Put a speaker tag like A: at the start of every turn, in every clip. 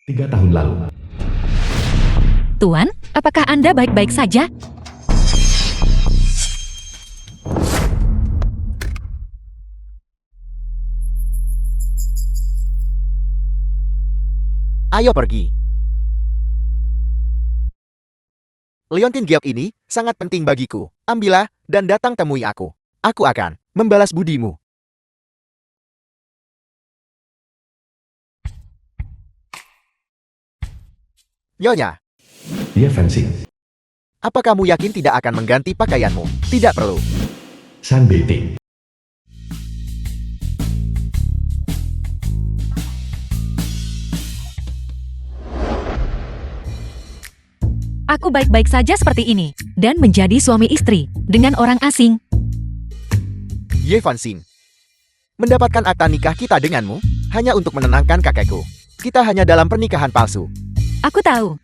A: 3 tahun lalu.
B: Tuan, apakah Anda baik-baik saja?
C: Ayo pergi. Leontin Giok ini sangat penting bagiku. Ambillah dan datang temui aku. Aku akan membalas budimu. Nyonya,
A: Dia fencing.
C: apa kamu yakin tidak akan mengganti pakaianmu? Tidak perlu.
A: Sunbathing.
B: Aku baik-baik saja seperti ini, dan menjadi suami istri, dengan orang asing.
C: Ye Fanxing. Mendapatkan akta nikah kita denganmu, hanya untuk menenangkan kakekku. Kita hanya dalam pernikahan palsu.
B: Aku tahu.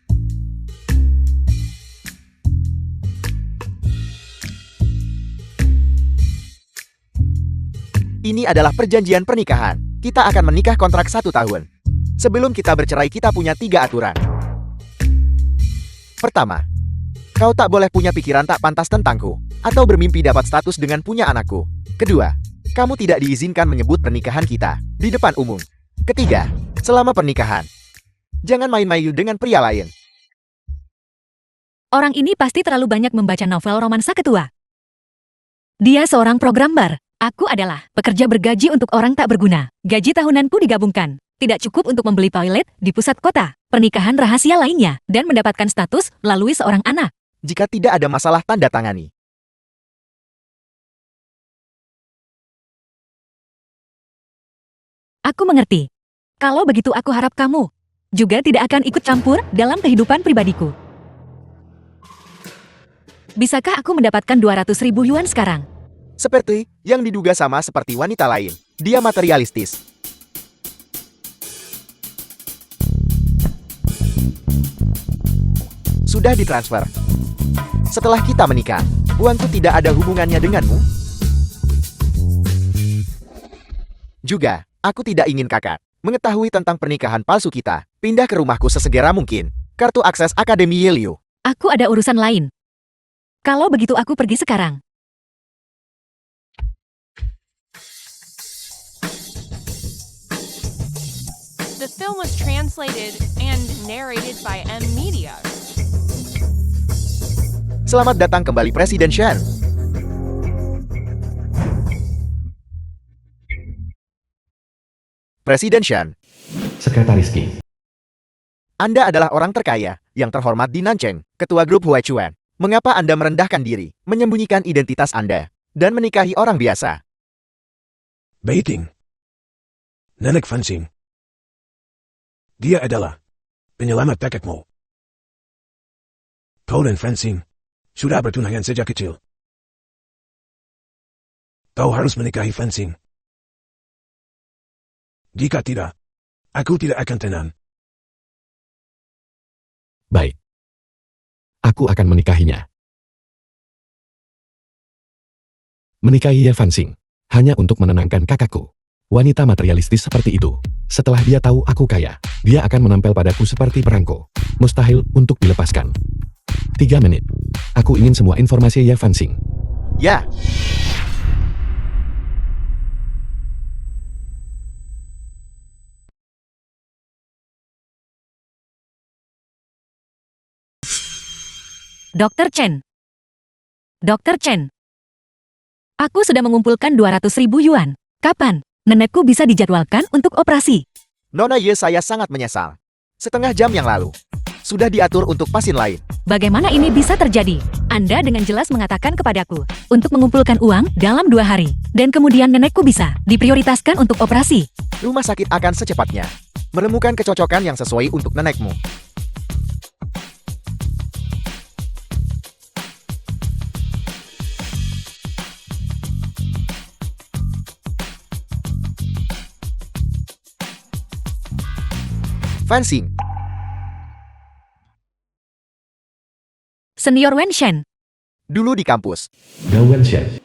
C: Ini adalah perjanjian pernikahan. Kita akan menikah kontrak 1 tahun. Sebelum kita bercerai kita punya 3 aturan. Pertama, kau tak boleh punya pikiran tak pantas tentangku, atau bermimpi dapat status dengan punya anakku. Kedua, kamu tidak diizinkan menyebut pernikahan kita di depan umum. Ketiga, selama pernikahan, jangan main-main dengan pria lain.
B: Orang ini pasti terlalu banyak membaca novel romansa ketua. Dia seorang programmer. Aku adalah pekerja bergaji untuk orang tak berguna. Gaji tahunanku digabungkan. Tidak cukup untuk membeli toilet di pusat kota, pernikahan rahasia lainnya, dan mendapatkan status melalui seorang anak.
C: Jika tidak ada masalah tanda tangani.
B: Aku mengerti. Kalau begitu aku harap kamu juga tidak akan ikut campur dalam kehidupan pribadiku. Bisakah aku mendapatkan 200.000 yuan sekarang?
C: Seperti yang diduga sama seperti wanita lain. Dia materialistis. Sudah ditransfer. Setelah kita menikah, uangku tidak ada hubungannya denganmu. Juga, aku tidak ingin kakak mengetahui tentang pernikahan palsu kita. Pindah ke rumahku sesegera mungkin. Kartu akses Akademi Yelio.
B: Aku ada urusan lain. Kalau begitu aku pergi sekarang.
D: The film was translated and narrated by M Media.
C: Selamat datang kembali Presiden Shen. Presiden Shen,
A: Sekretaris Qi.
C: Anda adalah orang terkaya yang terhormat di Nancheng, ketua grup Huaichuan. Mengapa Anda merendahkan diri, menyembunyikan identitas Anda, dan menikahi orang biasa?
E: Baiting. Nenek Fanxing. Dia adalah penyelamat kakekmu. Kau dan Fanxing sudah bertunangan sejak kecil. Kau harus menikahi Fanxing. Jika tidak, aku tidak akan tenang.
A: Baik. Aku akan menikahinya. Menikahi Ye Fanxing hanya untuk menenangkan kakakku. Wanita materialistis seperti itu. Setelah dia tahu aku kaya, dia akan menempel padaku seperti perangko. Mustahil untuk dilepaskan. 3 menit. Aku ingin semua informasi Ye Fanxing.
C: Ya.
B: Dr. Chen. Dr. Chen. Aku sudah mengumpulkan 200.000 yuan. Kapan nenekku bisa dijadwalkan untuk operasi?
C: Nona Ye, saya sangat menyesal. Setengah jam yang lalu. Sudah diatur untuk pasien lain.
B: Bagaimana ini bisa terjadi? Anda dengan jelas mengatakan kepadaku untuk mengumpulkan uang dalam 2 hari. Dan kemudian nenekku bisa diprioritaskan untuk operasi.
C: Rumah sakit akan secepatnya menemukan kecocokan yang sesuai untuk nenekmu. Fanxing.
B: Senior Wen Shen.
C: Dulu di kampus,
A: Gao Wenshen.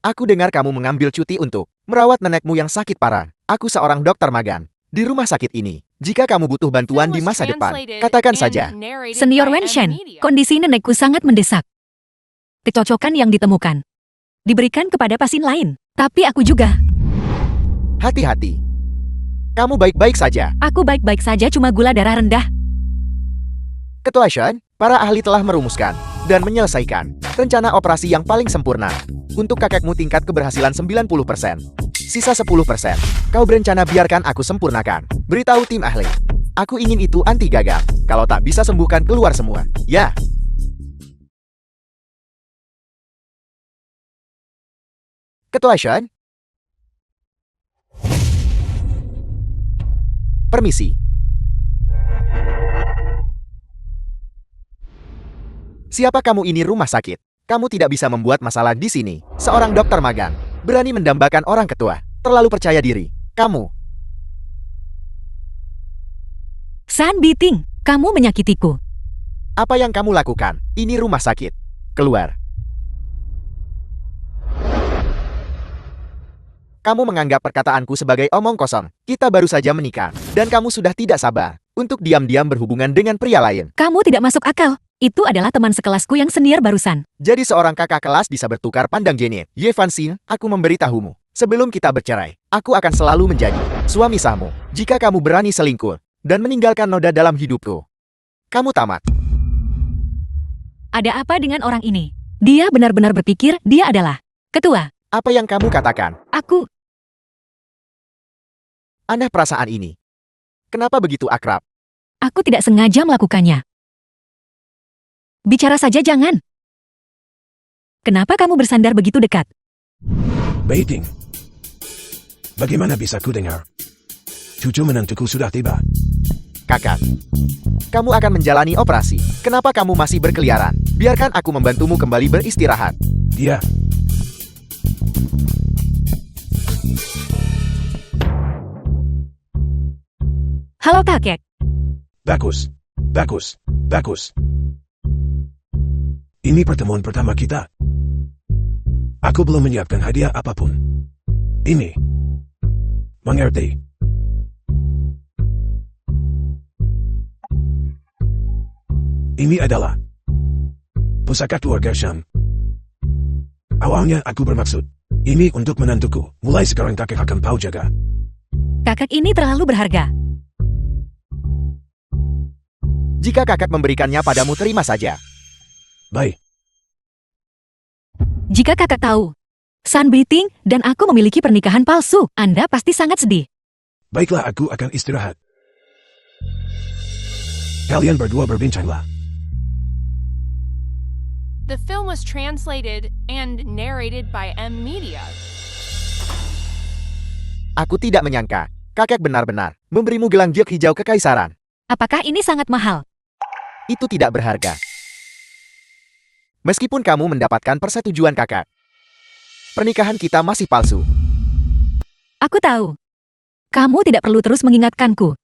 C: aku dengar kamu mengambil cuti untuk merawat nenekmu yang sakit parah. Aku seorang dokter magang di rumah sakit ini. Jika kamu butuh bantuan di masa depan, katakan saja.
B: Senior Wenshen, kondisi nenekku sangat mendesak. Kecocokan yang ditemukan diberikan kepada pasien lain, tapi aku juga.
C: Hati-hati. Kamu baik-baik saja.
B: Aku baik-baik saja, cuma gula darah rendah.
C: Ketua Shen, para ahli telah merumuskan dan menyelesaikan rencana operasi yang paling sempurna. Untuk kakekmu tingkat keberhasilan 90%. Sisa 10%. Kau berencana biarkan aku sempurnakan. Beritahu tim ahli. Aku ingin itu anti gagal. Kalau tak bisa sembuhkan, keluar semua. Ya. Ketua Shen. Permisi. Siapa kamu ini rumah sakit? Kamu tidak bisa membuat masalah di sini. Seorang dokter magang. Berani mendambakan orang ketua. Terlalu percaya diri. Kamu.
B: San Biting, kamu menyakitiku.
C: Apa yang kamu lakukan? Ini rumah sakit. Keluar. Kamu menganggap perkataanku sebagai omong kosong. Kita baru saja menikah. Dan kamu sudah tidak sabar untuk diam-diam berhubungan dengan pria lain.
B: Kamu tidak masuk akal. Itu adalah teman sekelasku yang senior barusan.
C: Jadi seorang kakak kelas bisa bertukar pandang Janet. Ye Fanxing, aku memberitahumu. Sebelum kita bercerai, aku akan selalu menjadi suami sahmu. Jika kamu berani selingkuh dan meninggalkan noda dalam hidupku, kamu tamat.
B: Ada apa dengan orang ini? Dia benar-benar berpikir dia adalah ketua.
C: Apa yang kamu katakan?
B: Aku,
C: Aneh perasaan ini. Kenapa begitu akrab?
B: aku tidak sengaja melakukannya. Bicara saja jangan. Kenapa kamu bersandar begitu dekat?
E: Baiting. Bagaimana bisa ku dengar? Cucu menantuku sudah tiba.
C: Kakak, kamu akan menjalani operasi. Kenapa kamu masih berkeliaran? Biarkan aku membantumu kembali beristirahat.
E: Dia.
B: Halo kakek.
E: Bagus. Bagus. Bagus. Ini pertemuan pertama kita. Aku belum menyiapkan hadiah apapun. Ini. Mengerti. Ini adalah pusaka keluarga Sham. Awalnya aku bermaksud, ini untuk menantuku. Mulai sekarang kakek akan kau jaga.
B: Kakek ini terlalu berharga.
C: Jika kakak memberikannya padamu, terima saja.
E: Baik.
B: Jika kakak tahu, San Biting dan aku memiliki pernikahan palsu, Anda pasti sangat sedih.
E: Baiklah, aku akan istirahat. Kalian berdua berbincanglah.
D: The film was translated and narrated by M Media.
C: Aku tidak menyangka, kakek benar-benar memberimu gelang giok hijau kekaisaran.
B: Apakah ini sangat mahal?
C: Itu tidak berharga. Meskipun kamu mendapatkan persetujuan kakak, pernikahan kita masih palsu.
B: Aku tahu. Kamu tidak perlu terus mengingatkanku.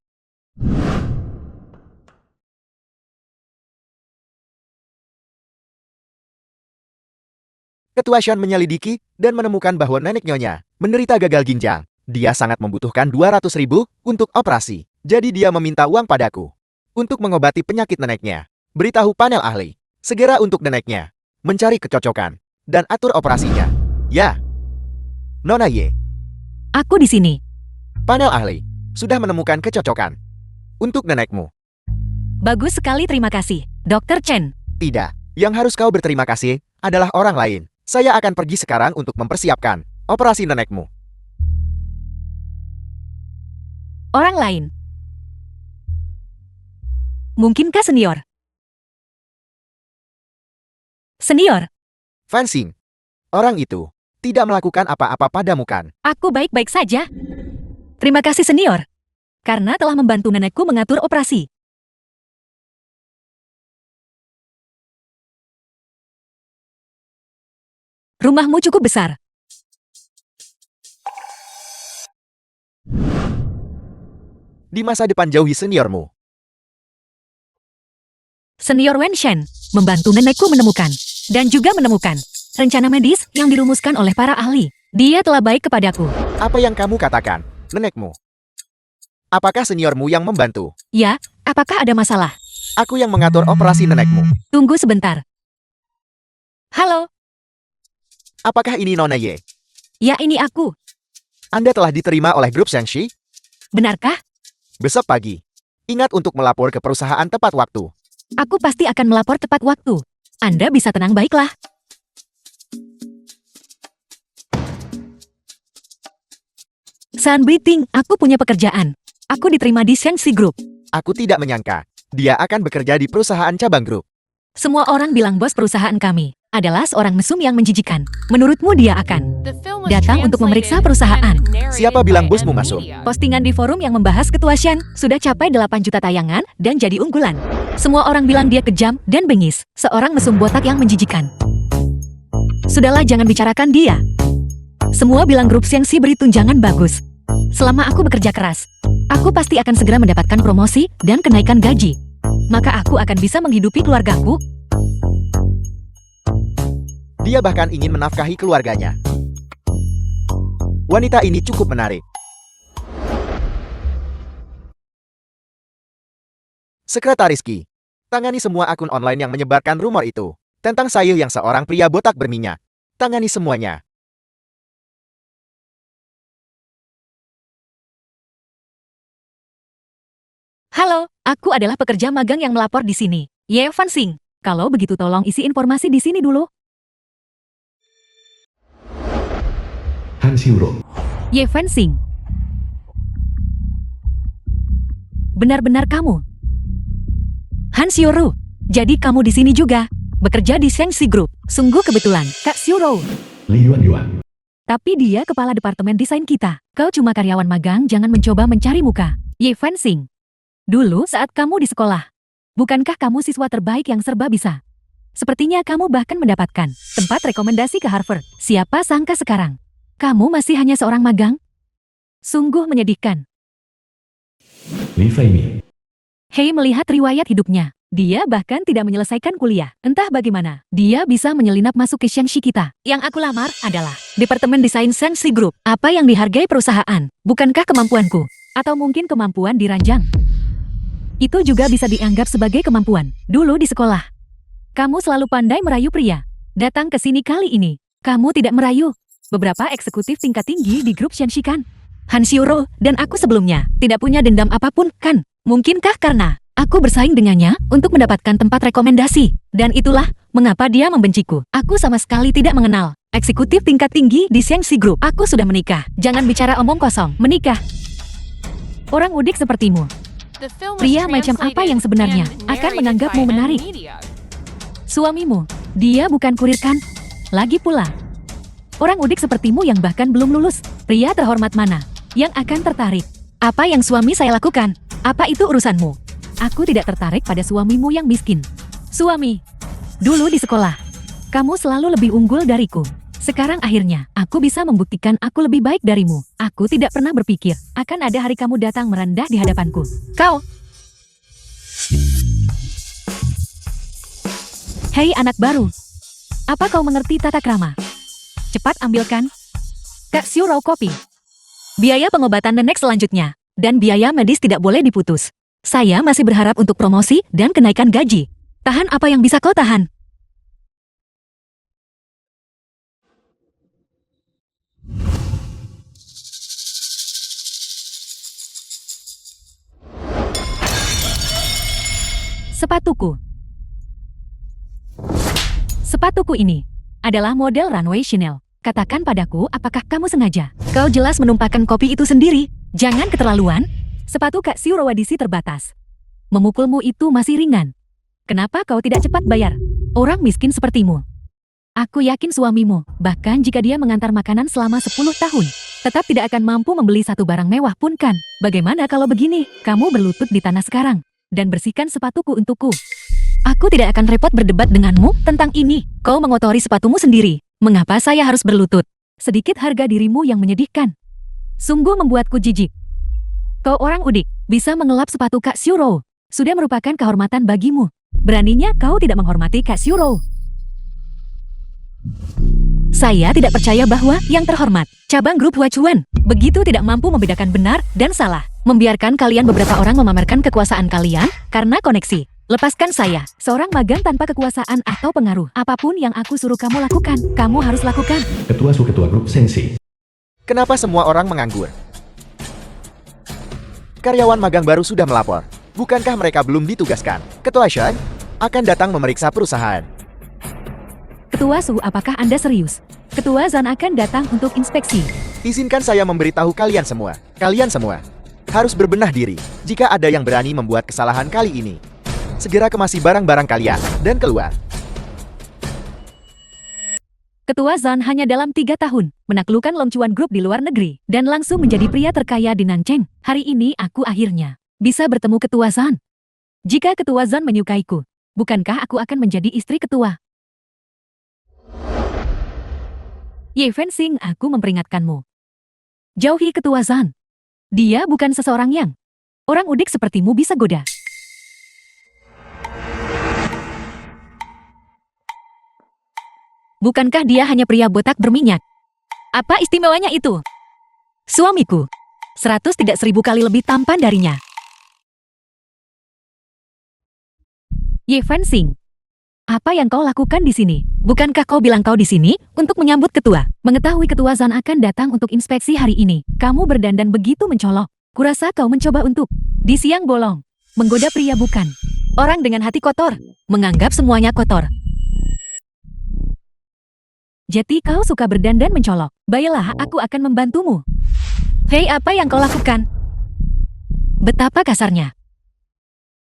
C: Ketua Shan menyelidiki dan menemukan bahwa nenek nyonya menderita gagal ginjal. Dia sangat membutuhkan 200.000 untuk operasi. Jadi dia meminta uang padaku untuk mengobati penyakit neneknya. Beritahu panel ahli segera untuk neneknya mencari kecocokan dan atur operasinya. Ya. Nona Ye,
B: Aku di sini.
C: panel ahli sudah menemukan kecocokan untuk nenekmu.
B: Bagus sekali, terima kasih, Dr. Chen.
C: Tidak, yang harus kau berterima kasih adalah orang lain. Saya akan pergi sekarang untuk mempersiapkan operasi nenekmu.
B: Orang lain. Mungkinkah senior? Senior,
C: Fanxing, orang itu tidak melakukan apa-apa padamu kan?
B: aku baik-baik saja. Terima kasih senior. Karena telah membantu nenekku mengatur operasi. Rumahmu cukup besar.
C: Di masa depan jauhi seniormu.
B: Senior Wenshen membantu nenekku menemukan dan juga menemukan rencana medis yang dirumuskan oleh para ahli. Dia telah baik kepadaku.
C: Apa yang kamu katakan, nenekmu? Apakah seniormu yang membantu?
B: Ya, apakah ada masalah?
C: Aku yang mengatur operasi nenekmu.
B: Tunggu sebentar. Halo,
C: Apakah ini Nona Ye?
B: ya ini aku.
C: Anda telah diterima oleh grup Shangxi?
B: Benarkah?
C: Besok pagi. Ingat untuk melapor ke perusahaan tepat waktu.
B: Aku pasti akan melapor tepat waktu. Anda bisa tenang baiklah. Sun Briting, aku punya pekerjaan. Aku diterima di Shangxi Group.
C: Aku tidak menyangka. Dia akan bekerja di perusahaan cabang grup.
B: Semua orang bilang bos perusahaan kami adalah seorang mesum yang menjijikan. Menurutmu dia akan
D: The film was
B: datang untuk memeriksa
D: translated
B: perusahaan.
D: and narrated
C: Siapa bilang
D: by
C: bosmu
D: M
C: masuk?
D: Media.
B: Postingan di forum yang membahas ketua Shen sudah capai 8 juta tayangan dan jadi unggulan. Semua orang bilang dia kejam dan bengis, seorang mesum botak yang menjijikan. Sudahlah, jangan bicarakan dia. Semua bilang grup Shangxi beri tunjangan bagus. Selama aku bekerja keras, aku pasti akan segera mendapatkan promosi dan kenaikan gaji. Maka aku akan bisa menghidupi keluargaku.
C: Dia bahkan ingin menafkahi keluarganya. Wanita ini cukup menarik. Sekretaris Qi, tangani semua akun online yang menyebarkan rumor itu tentang saya yang seorang pria botak berminyak. Tangani semuanya.
B: Halo, aku adalah pekerja magang yang melapor di sini. Ye Fansing. Kalau begitu tolong isi informasi di sini dulu.
A: Han Xiuro.
B: Ye Fansing. Benar-benar kamu. Han Xiuro. Jadi kamu di sini juga. Bekerja di Shangxi Group. Sungguh kebetulan, Kak Xiuro.
A: Li Yuan Yuan.
B: Tapi dia kepala departemen desain kita. Kau cuma karyawan magang, jangan mencoba mencari muka. Ye Fansing. Dulu saat kamu di sekolah, bukankah kamu siswa terbaik yang serba bisa? Sepertinya kamu bahkan mendapatkan tempat rekomendasi ke Harvard. Siapa sangka sekarang kamu masih hanya seorang magang? Sungguh menyedihkan.
A: Li Feimi.
B: Hei melihat riwayat hidupnya. Dia bahkan tidak menyelesaikan kuliah. Entah bagaimana, dia bisa menyelinap masuk ke Shangxi kita. Yang aku lamar adalah Departemen Desain Shangxi Group. Apa yang dihargai perusahaan? Bukankah kemampuanku? Atau mungkin kemampuan diranjang? Itu juga bisa dianggap sebagai kemampuan. Dulu di sekolah, kamu selalu pandai merayu pria. Datang ke sini kali ini, kamu tidak merayu beberapa eksekutif tingkat tinggi di grup Shangxi kan? Han Xiuro dan aku sebelumnya tidak punya dendam apapun kan? Mungkinkah karena aku bersaing dengannya untuk mendapatkan tempat rekomendasi? Dan itulah mengapa dia membenciku. Aku sama sekali tidak mengenal eksekutif tingkat tinggi di Shangxi Group. Aku sudah menikah. Jangan bicara omong kosong. Menikah. Orang udik sepertimu.
D: The film was
B: Pria macam apa yang sebenarnya
D: translated and
B: akan
D: narrated
B: menganggapmu
D: by M
B: menarik?
D: Media.
B: Suamimu, dia bukan kurir kan? Lagi pula, orang udik sepertimu yang bahkan belum lulus, pria terhormat mana yang akan tertarik? Apa yang suami saya lakukan? Apa itu urusanmu? Aku tidak tertarik pada suamimu yang miskin. Suami, dulu di sekolah, kamu selalu lebih unggul dariku. Sekarang akhirnya, aku bisa membuktikan aku lebih baik darimu. Aku tidak pernah berpikir akan ada hari kamu datang merendah di hadapanku. Kau. Hei anak baru, apa kau mengerti tata krama? Cepat ambilkan Kak Xiuro kopi. Biaya pengobatan nenek selanjutnya, dan biaya medis tidak boleh diputus. Saya masih berharap untuk promosi dan kenaikan gaji. Tahan apa yang bisa kau tahan. Sepatuku. Sepatuku ini adalah model runway Chanel. Katakan padaku, apakah kamu sengaja? Kau jelas menumpahkan kopi itu sendiri. Jangan keterlaluan. Sepatu Kak Xiuro Wadisi terbatas. Memukulmu itu masih ringan. Kenapa kau tidak cepat bayar? Orang miskin sepertimu. Aku yakin suamimu, bahkan jika dia mengantar makanan selama 10 tahun, tetap tidak akan mampu membeli satu barang mewah pun kan? Bagaimana kalau begini? Kamu berlutut di tanah sekarang dan bersihkan sepatuku untukku. Aku tidak akan repot berdebat denganmu tentang ini. Kau mengotori sepatumu sendiri. Mengapa saya harus berlutut? Sedikit harga dirimu yang menyedihkan. Sungguh membuatku jijik. Kau orang udik, bisa mengelap sepatu Kak Xiuro. Sudah merupakan kehormatan bagimu. Beraninya kau tidak menghormati Kak Xiuro. Saya tidak percaya bahwa yang terhormat, cabang grup Huachuan, begitu tidak mampu membedakan benar dan salah. Membiarkan kalian beberapa orang memamerkan kekuasaan kalian karena koneksi. Lepaskan saya, seorang magang tanpa kekuasaan atau pengaruh. Apapun yang aku suruh kamu lakukan, kamu harus lakukan.
A: Ketua Su-Ketua Grup Senshi.
C: Kenapa semua orang menganggur? Karyawan magang baru sudah melapor. Bukankah mereka belum ditugaskan? Ketua Shan akan datang memeriksa perusahaan.
B: Ketua Su, apakah Anda serius? Ketua Zan akan datang untuk inspeksi.
C: Izinkan saya memberitahu kalian semua. Kalian semua harus berbenah diri jika ada yang berani membuat kesalahan kali ini. Segera kemasi barang-barang kalian dan keluar.
B: Ketua Zan hanya dalam 3 tahun menaklukkan Long Chuan Group di luar negeri dan langsung menjadi pria terkaya di Nancheng. Hari ini aku akhirnya bisa bertemu Ketua Zan. Jika Ketua Zan menyukaiku, bukankah aku akan menjadi istri ketua? Ye Fensing, aku memperingatkanmu. Jauhi Ketua Zan. Dia bukan seseorang yang orang udik sepertimu bisa goda. Bukankah dia hanya pria botak berminyak? Apa istimewanya itu? Suamiku, 100 tidak 1000 kali lebih tampan darinya. Ye Fensing, apa yang kau lakukan di sini? Bukankah kau bilang kau di sini untuk menyambut ketua? Mengetahui Ketua Zan akan datang untuk inspeksi hari ini, kamu berdandan begitu mencolok. Kurasa kau mencoba untuk di siang bolong menggoda pria bukan orang dengan hati kotor, menganggap semuanya kotor. Jadi kau suka berdandan mencolok. Baiklah, aku akan membantumu. Hei, apa yang kau lakukan? Betapa kasarnya.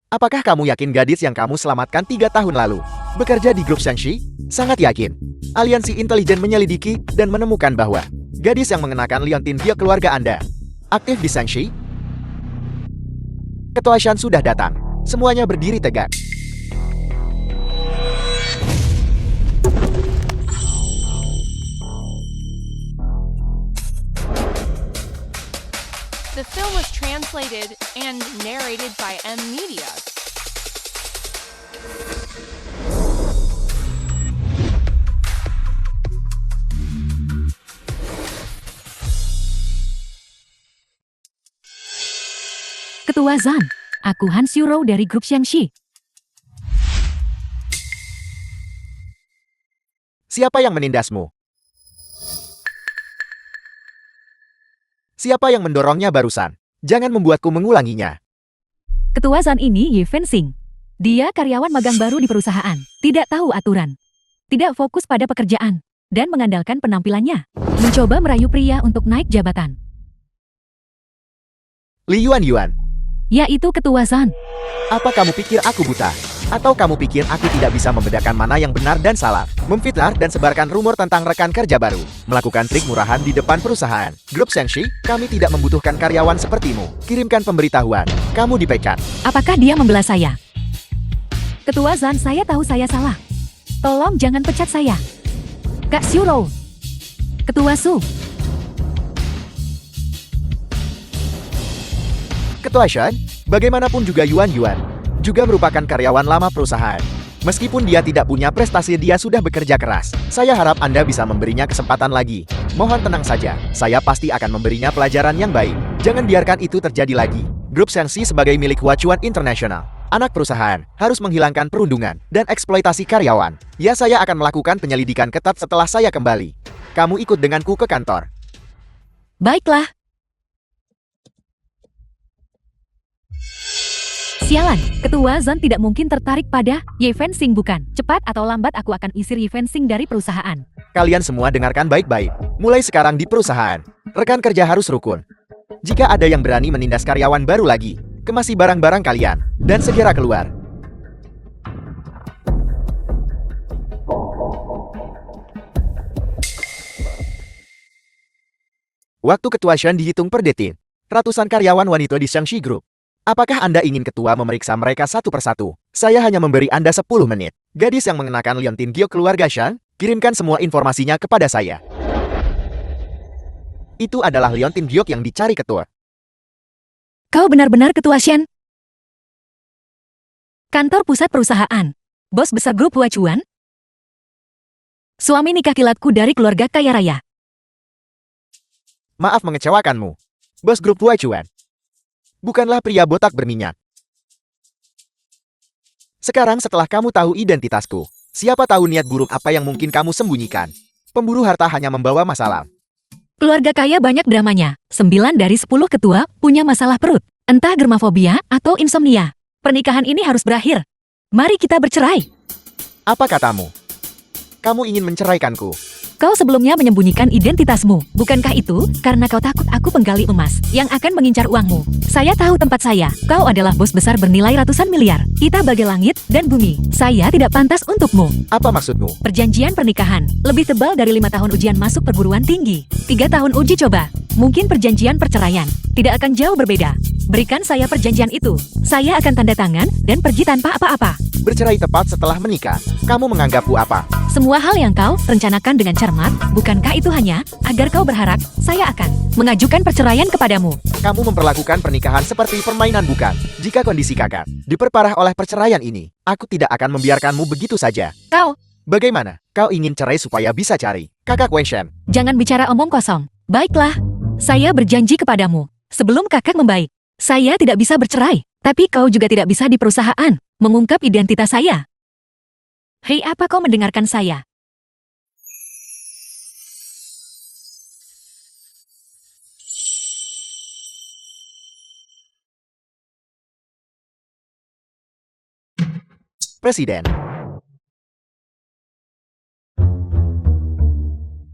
C: Apakah kamu yakin gadis yang kamu selamatkan 3 tahun lalu bekerja di grup Shangxi? Sangat yakin. Aliansi intelijen menyelidiki dan menemukan bahwa gadis yang mengenakan liontin dia keluarga Anda aktif di Shangxi. Ketua Shan sudah datang. Semuanya berdiri tegak.
D: The film was translated and narrated by M Media.
B: Ketua Zan, aku Han Xiurou dari grup Xiangxi.
C: Siapa yang menindasmu? Siapa yang mendorongnya barusan? Jangan membuatku mengulanginya.
B: Ketua Zan ini Ye Fensing. Dia karyawan magang baru di perusahaan, tidak tahu aturan, tidak fokus pada pekerjaan, dan mengandalkan penampilannya. Mencoba merayu pria untuk naik jabatan.
C: Li Yuan,
B: Yaitu Ketua Zan.
C: apa kamu pikir aku buta? Atau kamu pikir aku tidak bisa membedakan mana yang benar dan salah? Memfitnah dan sebarkan rumor tentang rekan kerja baru. Melakukan trik murahan di depan perusahaan. Grup Shangxi, kami tidak membutuhkan karyawan sepertimu. Kirimkan pemberitahuan. Kamu dipecat.
B: Apakah dia membela saya? Ketua Zan, saya tahu saya salah. Tolong jangan pecat saya. Kak Xiurou. Ketua Su.
C: Ketua Shan, bagaimanapun juga Yuan juga merupakan karyawan lama perusahaan. Meskipun dia tidak punya prestasi, dia sudah bekerja keras. Saya harap Anda bisa memberinya kesempatan lagi. Mohon tenang saja, saya pasti akan memberinya pelajaran yang baik. Jangan biarkan itu terjadi lagi. Grup Shangxi sebagai milik Huachuan International, anak perusahaan, harus menghilangkan perundungan dan eksploitasi karyawan. Ya, saya akan melakukan penyelidikan ketat setelah saya kembali. Kamu ikut denganku ke kantor.
B: Baiklah. Sialan, Ketua Zan tidak mungkin tertarik pada Ye Fensing, bukan? Cepat atau lambat aku akan isir Ye Fensing dari perusahaan.
C: Kalian semua dengarkan baik-baik. Mulai sekarang di perusahaan, rekan kerja harus rukun. Jika ada yang berani menindas karyawan baru lagi, kemasi barang-barang kalian, dan segera keluar. Waktu Ketua Shan dihitung per detik. Ratusan karyawan wanita di Shangxi Group. Apakah Anda ingin ketua memeriksa mereka satu persatu? Saya hanya memberi Anda 10 menit. Gadis yang mengenakan liontin giok keluarga Shan, kirimkan semua informasinya kepada saya. Itu adalah liontin giok yang dicari ketua.
B: Kau benar-benar Ketua Shan? Kantor pusat perusahaan. Bos besar grup Huachuan? Suami nikah kilatku dari keluarga kaya raya.
C: Maaf mengecewakanmu. Bos grup Huachuan. bukanlah pria botak berminyak. Sekarang setelah kamu tahu identitasku, siapa tahu niat buruk apa yang mungkin kamu sembunyikan. Pemburu harta hanya membawa masalah.
B: Keluarga kaya banyak dramanya. 9 dari 10 ketua punya masalah perut. Entah germafobia atau insomnia. Pernikahan ini harus berakhir. Mari kita bercerai.
C: Apa katamu? Kamu ingin menceraikanku?
B: Kau sebelumnya menyembunyikan identitasmu. Bukankah itu karena kau takut aku penggali emas yang akan mengincar uangmu? Saya tahu tempat saya. Kau adalah bos besar bernilai ratusan miliar. Kita bagai langit dan bumi. Saya tidak pantas untukmu.
C: Apa maksudmu?
B: Perjanjian pernikahan lebih tebal dari 5 tahun ujian masuk perguruan tinggi. 3 tahun uji coba. Mungkin perjanjian perceraian tidak akan jauh berbeda. Berikan saya perjanjian itu. Saya akan tanda tangan dan pergi tanpa apa-apa.
C: Bercerai tepat setelah menikah. Kamu menganggapku apa?
B: Semua hal yang kau rencanakan dengan cermat, bukankah itu hanya agar kau berharap saya akan mengajukan perceraian kepadamu?
C: Kamu memperlakukan pernikahan seperti permainan bukan? Jika kondisi kakak diperparah oleh perceraian ini, aku tidak akan membiarkanmu begitu saja.
B: Kau,
C: Bagaimana? Kau ingin cerai supaya bisa cari kakak Wenshen?
B: jangan bicara omong kosong. Baiklah, saya berjanji kepadamu, sebelum kakak membaik, saya tidak bisa bercerai, tapi kau juga tidak bisa di perusahaan mengungkap identitas saya. Hei, apa kau mendengarkan saya?
C: Presiden,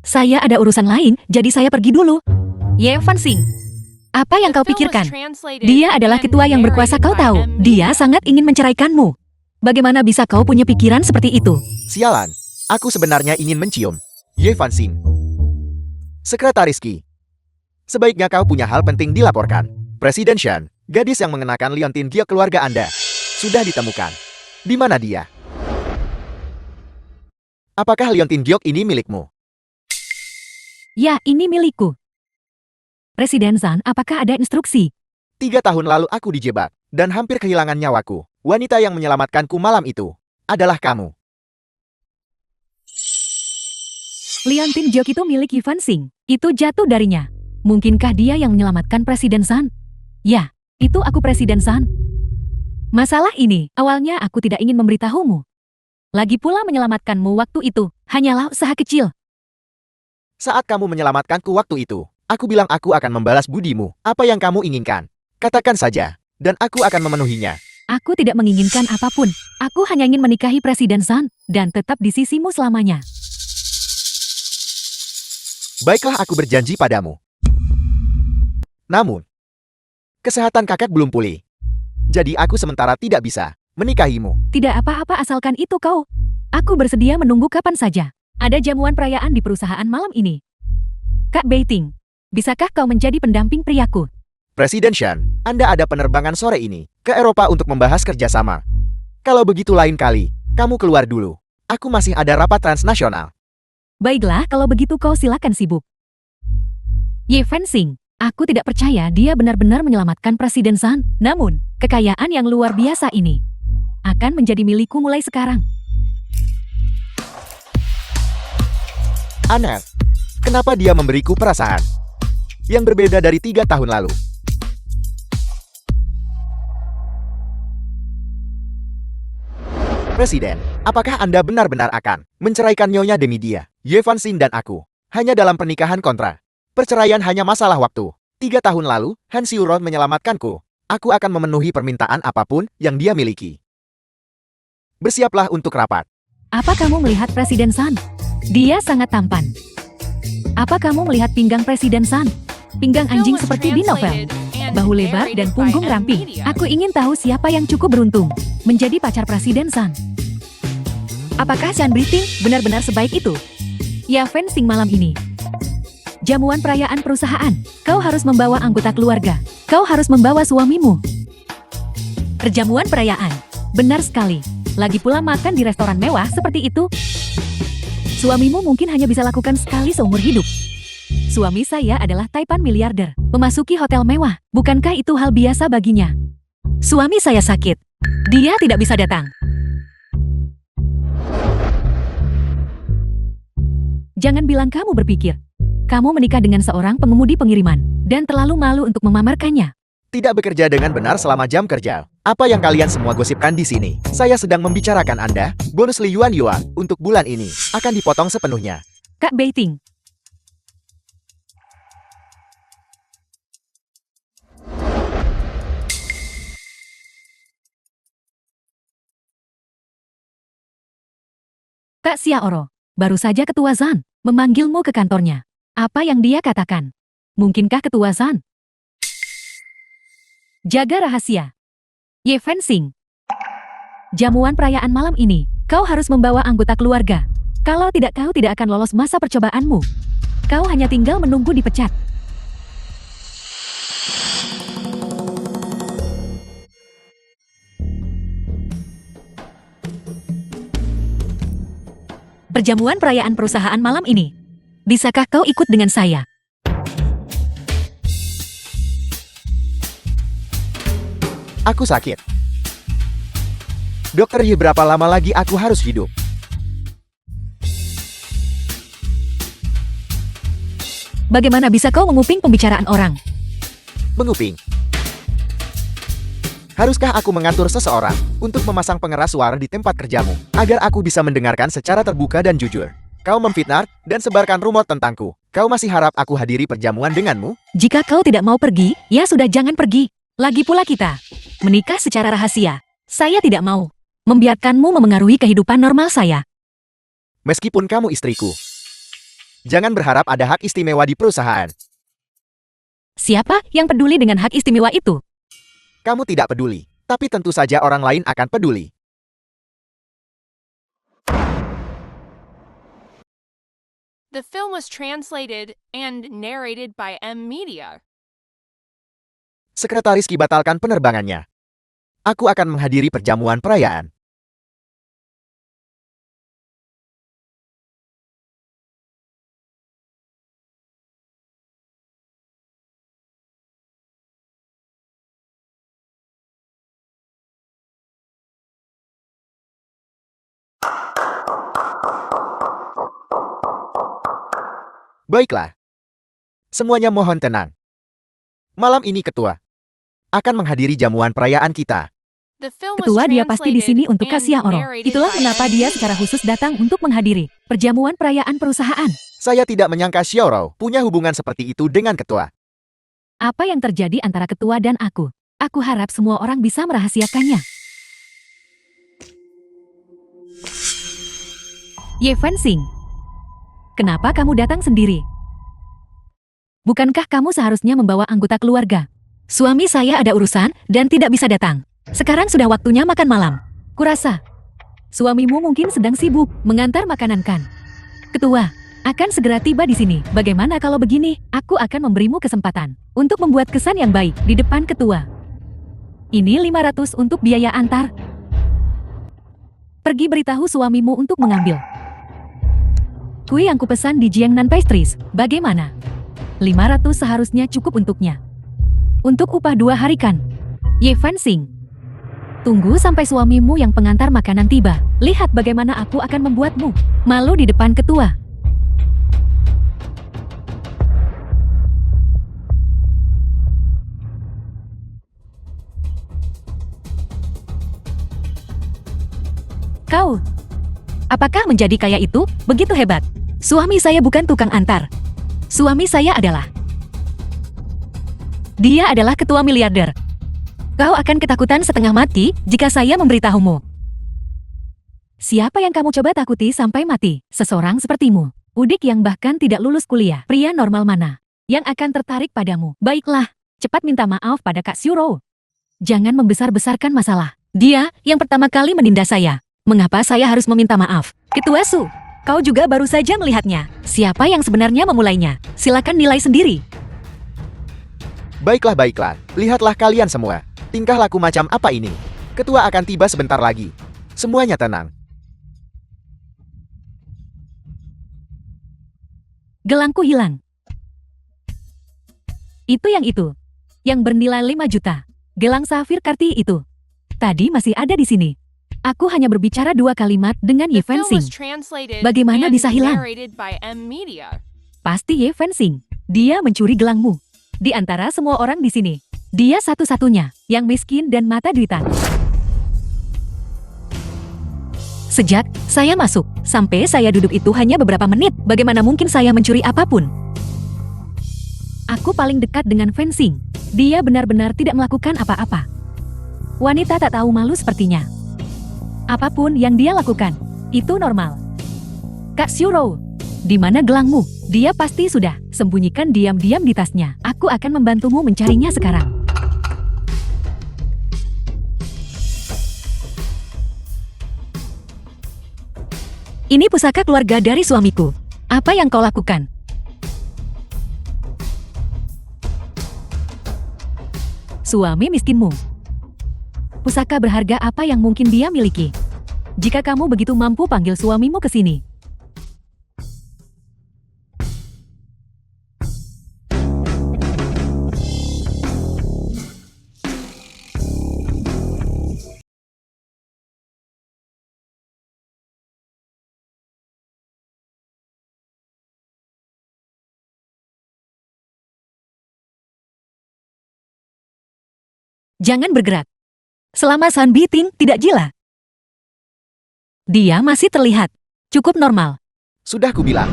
B: Saya ada urusan lain, jadi saya pergi dulu. Ye Fansing, apa yang
D: The
B: kau
D: film was
B: pikirkan?
D: translated
B: Dia adalah
D: and
B: ketua yang berkuasa,
D: narrated
B: kau
D: by
B: tahu.
D: M.
B: Dia sangat ingin menceraikanmu. Bagaimana bisa kau punya pikiran seperti itu?
C: sialan. Aku sebenarnya ingin mencium Ye Fansin. Sekretaris Qi. Sebaiknya kau punya hal penting dilaporkan. Presiden Shan, gadis yang mengenakan liontin giok keluarga Anda, sudah ditemukan. Di mana dia? Apakah liontin giok ini milikmu?
B: Ya, ini milikku. Presiden Zhan, apakah ada instruksi?
C: 3 tahun lalu aku dijebak dan hampir kehilangan nyawaku. Wanita yang menyelamatkanku malam itu adalah kamu.
B: Liontin Giok itu milik Yi Fansing. Itu jatuh darinya. Mungkinkah dia yang menyelamatkan Presiden Zhan? Ya, itu aku Presiden Zhan. Masalah ini, awalnya aku tidak ingin memberitahumu. Lagi pula menyelamatkanmu waktu itu, hanyalah usaha kecil.
C: Saat kamu menyelamatkanku waktu itu, aku bilang aku akan membalas budimu. Apa yang kamu inginkan? Katakan saja, dan aku akan memenuhinya.
B: Aku tidak menginginkan apapun. Aku hanya ingin menikahi Presiden Zhan dan tetap di sisimu selamanya.
C: Baiklah, aku berjanji padamu. Namun, kesehatan kakak belum pulih. Jadi aku sementara tidak bisa menikahimu.
B: Tidak apa-apa asalkan itu kau. Aku bersedia menunggu kapan saja. Ada jamuan perayaan di perusahaan malam ini. Kak Beiting, bisakah kau menjadi pendamping priaku?
C: Presiden Shan, Anda ada penerbangan sore ini ke Eropa untuk membahas kerjasama. Kalau begitu lain kali, kamu keluar dulu. Aku masih ada rapat transnasional.
B: Baiklah, kalau begitu kau silakan sibuk. Ye Fansing, aku tidak percaya dia benar-benar menyelamatkan Presiden Zhan. Namun, kekayaan yang luar biasa ini akan menjadi milikku mulai sekarang.
C: Aneh, kenapa dia memberiku perasaan yang berbeda dari 3 tahun lalu? Presiden, apakah Anda benar-benar akan menceraikan Nyonya demi dia, Ye Fansin dan aku, hanya dalam pernikahan kontra? Perceraian hanya masalah waktu. 3 tahun lalu, Han Xiuron menyelamatkanku. Aku akan memenuhi permintaan apapun yang dia miliki. Bersiaplah untuk rapat.
B: Apa kamu melihat Presiden Zhan? Dia sangat tampan. Apa kamu melihat pinggang Presiden Zhan? Pinggang
D: The film
B: anjing
D: was
B: seperti di novel.
D: translated and
B: Bahu lebar dan
D: narrated by
B: punggung
D: M.
B: ramping.
D: Media.
B: Aku ingin tahu siapa yang cukup beruntung menjadi pacar Presiden Zhan. Apakah Chan Briting benar-benar sebaik itu? Ya Fansing malam ini. Jamuan perayaan perusahaan. Kau harus membawa anggota keluarga. Kau harus membawa suamimu. Perjamuan perayaan. Benar sekali. Lagi pula makan di restoran mewah seperti itu. Suamimu mungkin hanya bisa lakukan sekali seumur hidup. Suami saya adalah Taipan miliarder, memasuki hotel mewah. Bukankah itu hal biasa baginya? Suami saya sakit. Dia tidak bisa datang. Jangan bilang kamu berpikir. Kamu menikah dengan seorang pengemudi pengiriman dan terlalu malu untuk memamerkannya.
C: tidak bekerja dengan benar selama jam kerja. Apa yang kalian semua gosipkan di sini? Saya sedang membicarakan Anda. Bonus Li Yuan Yuan untuk bulan ini akan dipotong sepenuhnya.
B: Kak Beiting. Kak Xiaoro, baru saja Ketua Zan memanggilmu ke kantornya. Apa yang dia katakan? Mungkinkah Ketua Zan? Jaga rahasia. Ye Fencing. Jamuan perayaan malam ini, kau harus membawa anggota keluarga. Kalau tidak, kau tidak akan lolos masa percobaanmu. Kau hanya tinggal menunggu dipecat. Perjamuan perayaan perusahaan malam ini. Bisakah kau ikut dengan saya?
C: Aku sakit. Dokter Yi, berapa lama lagi aku harus hidup?
B: Bagaimana bisa kau menguping pembicaraan orang?
C: Menguping. Haruskah aku mengatur seseorang untuk memasang pengeras suara di tempat kerjamu, agar aku bisa mendengarkan secara terbuka dan jujur? Kau memfitnah dan sebarkan rumor tentangku. Kau masih harap aku hadiri perjamuan denganmu?
B: Jika kau tidak mau pergi, ya sudah, jangan pergi. Lagi pula kita menikah secara rahasia. Saya tidak mau membiarkanmu memengaruhi kehidupan normal saya.
C: Meskipun kamu istriku, jangan berharap ada hak istimewa di perusahaan.
B: Siapa yang peduli dengan hak istimewa itu?
C: Kamu tidak peduli, tapi tentu saja orang lain akan peduli.
D: The film was translated and narrated by M Media.
C: Sekretaris Qi batalkan penerbangannya. Aku akan menghadiri perjamuan perayaan. Baiklah. Semuanya mohon tenang. Malam ini Ketua akan menghadiri jamuan perayaan kita.
D: The film was
B: Ketua, dia pasti di sini untuk
D: translated
B: Kak Xiaoro.
D: and narrated
B: Itulah
D: by
B: kenapa
D: M
B: dia
D: Media.
B: secara khusus datang untuk menghadiri perjamuan perayaan perusahaan.
C: Saya tidak menyangka Xiaoro punya hubungan seperti itu dengan Ketua.
B: Apa yang terjadi antara Ketua dan aku? Aku harap semua orang bisa merahasiakannya. Ye Fencing. Kenapa kamu datang sendiri? Bukankah kamu seharusnya membawa anggota keluarga? Suami saya ada urusan dan tidak bisa datang. Sekarang sudah waktunya makan malam. Kurasa suamimu mungkin sedang sibuk mengantar makanan kan? Ketua akan segera tiba di sini. Bagaimana kalau begini? Aku akan memberimu kesempatan untuk membuat kesan yang baik di depan Ketua. Ini 500 untuk biaya antar. Pergi beritahu suamimu untuk mengambil kue yang kupesan di Jiangnan Pastries. Bagaimana? 500 seharusnya cukup untuknya. Untuk upah 2 hari kan? Ye Fencing. Tunggu sampai suamimu yang pengantar makanan tiba. Lihat bagaimana aku akan membuatmu malu di depan Ketua. Kau, apakah menjadi kaya itu begitu hebat? Suami saya bukan tukang antar. Suami saya adalah... Dia adalah ketua miliarder. Kau akan ketakutan setengah mati jika saya memberitahumu. Siapa yang kamu coba takuti sampai mati? Seseorang sepertimu. Udik yang bahkan tidak lulus kuliah. Pria normal mana yang akan tertarik padamu? Baiklah, cepat minta maaf pada Kak Xiaoro. Jangan membesar-besarkan masalah. Dia yang pertama kali menindas saya. Mengapa saya harus meminta maaf? Ketua Su, kau juga baru saja melihatnya. Siapa yang sebenarnya memulainya? Silakan nilai sendiri.
C: Baiklah, baiklah. Lihatlah kalian semua. Tingkah laku macam apa ini? Ketua akan tiba sebentar lagi. Semuanya tenang.
B: Gelangku hilang. Itu. Yang bernilai 5 juta. Gelang safir Karti itu. Tadi masih ada di sini. Aku hanya berbicara 2 kalimat dengan Ye
D: The film
B: Fencing.
D: was translated
B: Bagaimana
D: and
B: bisa hilang?
D: narrated by M Media.
B: Pasti Ye Fencing. Dia mencuri gelangmu. Di antara semua orang di sini, Dia satu-satunya yang miskin dan mata duitan. Sejak saya masuk, sampai saya duduk itu hanya beberapa menit. Bagaimana mungkin saya mencuri apapun? Aku paling dekat dengan fencing. Dia benar-benar tidak melakukan apa-apa. Wanita tak tahu malu sepertinya. Apapun yang dia lakukan, itu normal. Kak Shuro, di mana gelangmu? Dia pasti sudah sembunyikan diam-diam di tasnya. Aku akan membantumu mencarinya sekarang. Ini pusaka keluarga dari suamiku. Apa yang kau lakukan? Suami miskinmu. Pusaka berharga apa yang mungkin dia miliki? Jika kamu begitu mampu, panggil suamimu ke sini. Jangan bergerak. Selama Sun Biting tidak gila. Dia masih terlihat cukup normal.
C: Sudah kubilang.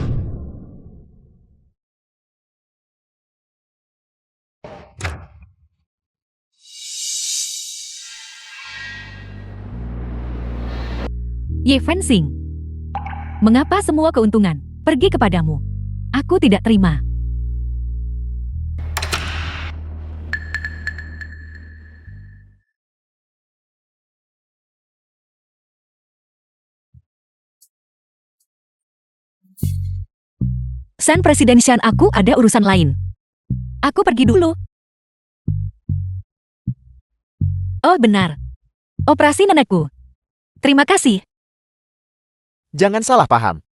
B: Ye Fencing. Mengapa semua keuntungan pergi kepadamu? Aku tidak terima. San Presidensian, aku ada urusan lain. Aku pergi dulu. Oh benar. Operasi nenekku. Terima kasih.
C: Jangan salah paham.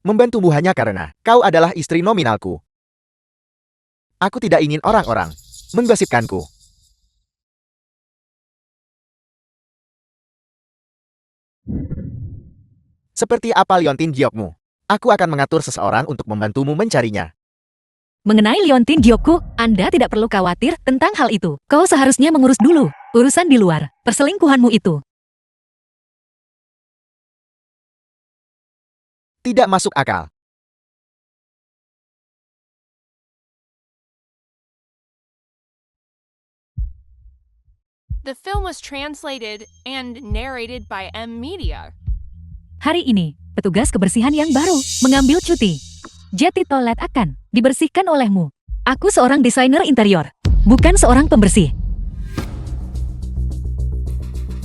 C: Membantumu hanya karena kau adalah istri nominalku. Aku tidak ingin orang-orang menggosipkanku. Seperti apa Liontin Giokmu? Aku akan mengatur seseorang untuk membantumu mencarinya.
B: Mengenai Liontin Giokku, Anda tidak perlu khawatir tentang hal itu. Kau seharusnya mengurus dulu urusan di luar perselingkuhanmu itu.
C: Tidak masuk akal.
D: The film was translated and narrated by M Media.
B: Hari ini, petugas kebersihan yang baru mengambil cuti. Jeti toilet akan dibersihkan olehmu. Aku seorang desainer interior, bukan seorang pembersih.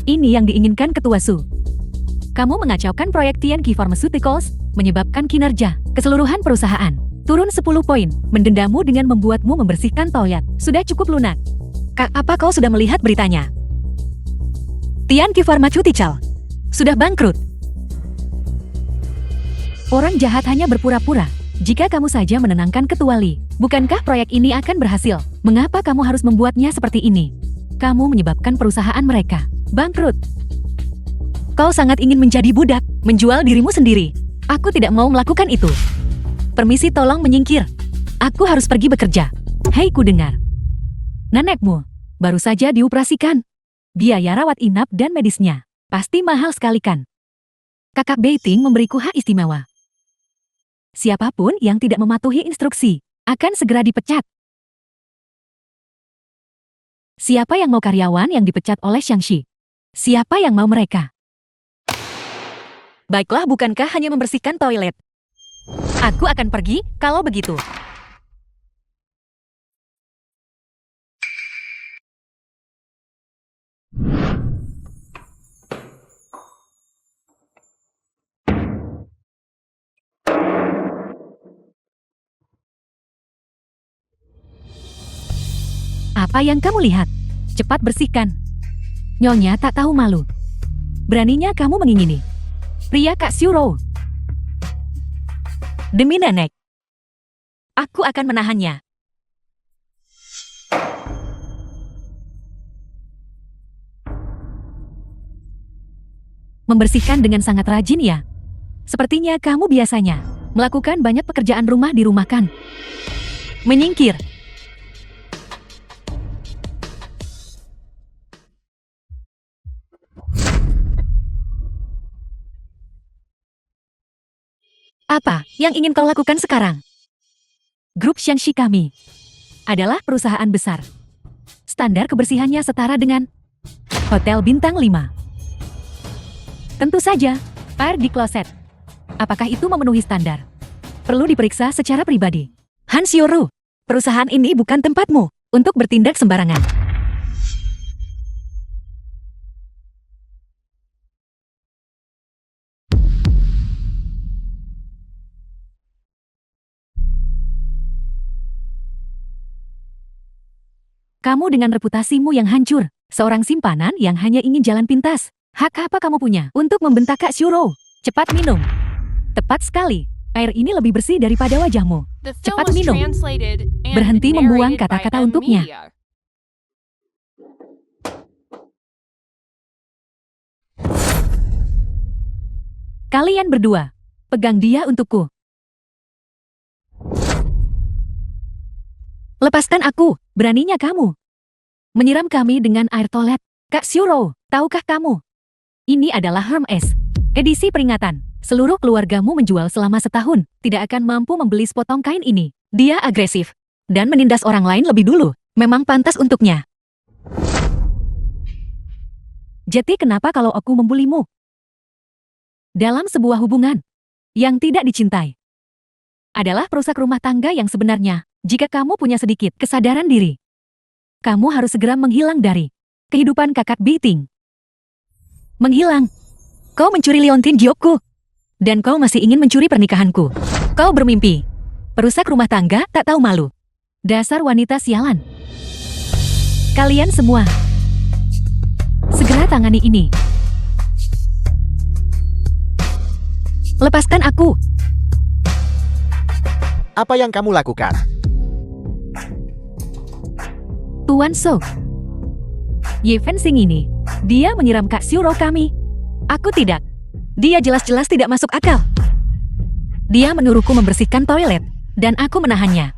B: Ini yang diinginkan Ketua Su. Kamu mengacaukan proyek Tianqi Pharmaceuticals, menyebabkan kinerja keseluruhan perusahaan turun 10 poin, mendendamu dengan membuatmu membersihkan toilet. Sudah cukup lunak. Kak, apa kau sudah melihat beritanya? Tianqi Pharmaceutical sudah bangkrut. Orang jahat hanya berpura-pura. Jika kamu saja menenangkan Ketua Li, bukankah proyek ini akan berhasil? Mengapa kamu harus membuatnya seperti ini? Kamu menyebabkan perusahaan mereka bangkrut. Kau sangat ingin menjadi budak, menjual dirimu sendiri. Aku tidak mau melakukan itu. Permisi, tolong menyingkir. Aku harus pergi bekerja. Hei, ku dengar. Nenekmu baru saja dioperasikan. Biaya rawat inap dan medisnya pasti mahal sekali kan? Kakak Beiting memberiku hak istimewa. Siapapun yang tidak mematuhi instruksi akan segera dipecat. Siapa yang mau karyawan yang dipecat oleh Xiangxi? Siapa yang mau mereka? Baiklah, bukankah hanya membersihkan toilet? Aku akan pergi kalau begitu. Apa yang kamu lihat? Cepat bersihkan. Nyonya tak tahu malu. Beraninya kamu mengingini pria Kak Shuro. Demi nenek, aku akan menahannya. Membersihkan dengan sangat rajin ya. Sepertinya kamu biasanya melakukan banyak pekerjaan rumah di rumah kan? Menyingkir. Apa yang ingin kau lakukan sekarang? Grup Xiangxi kami adalah perusahaan besar. Standar kebersihannya setara dengan Hotel Bintang 5. Tentu saja, air di kloset. Apakah itu memenuhi standar? Perlu diperiksa secara pribadi. Han Xiuru, perusahaan ini bukan tempatmu untuk bertindak sembarangan. Kamu dengan reputasimu yang hancur, seorang simpanan yang hanya ingin jalan pintas. Hak apa kamu punya untuk membentak Kak Xiuru? Cepat minum. Tepat sekali. Air ini lebih bersih daripada wajahmu.
D: The film
B: Cepat
D: was
B: minum.
D: translated and
B: Berhenti membuang
D: narrated by
B: kata-kata
D: M
B: untuknya.
D: Media.
B: Kalian berdua, pegang dia untukku. Lepaskan aku, beraninya kamu. Menyiram kami dengan air toilet. Kak Xiuru, tahukah kamu? Ini adalah Hermes. Edisi peringatan. Seluruh keluargamu menjual selama setahun, tidak akan mampu membeli sepotong kain ini. Dia agresif. Dan menindas orang lain lebih dulu. Memang pantas untuknya. Jadi kenapa kalau aku membulimu? Dalam sebuah hubungan yang tidak dicintai adalah perusak rumah tangga yang sebenarnya. Jika kamu punya sedikit kesadaran diri, kamu harus segera menghilang dari kehidupan kakak Biting. Menghilang. Kau mencuri liontin Gyokku. Dan kau masih ingin mencuri pernikahanku. Kau bermimpi. Perusak rumah tangga tak tahu malu. Dasar wanita sialan. Kalian semua. Segera tangani ini. Lepaskan aku.
C: Apa yang kamu lakukan?
B: Tuan So. Ye Fensing ini. Dia menyiram Kak Xiuru kami. Aku tidak. Dia jelas-jelas tidak masuk akal. Dia menyuruhku membersihkan toilet, dan aku menahannya.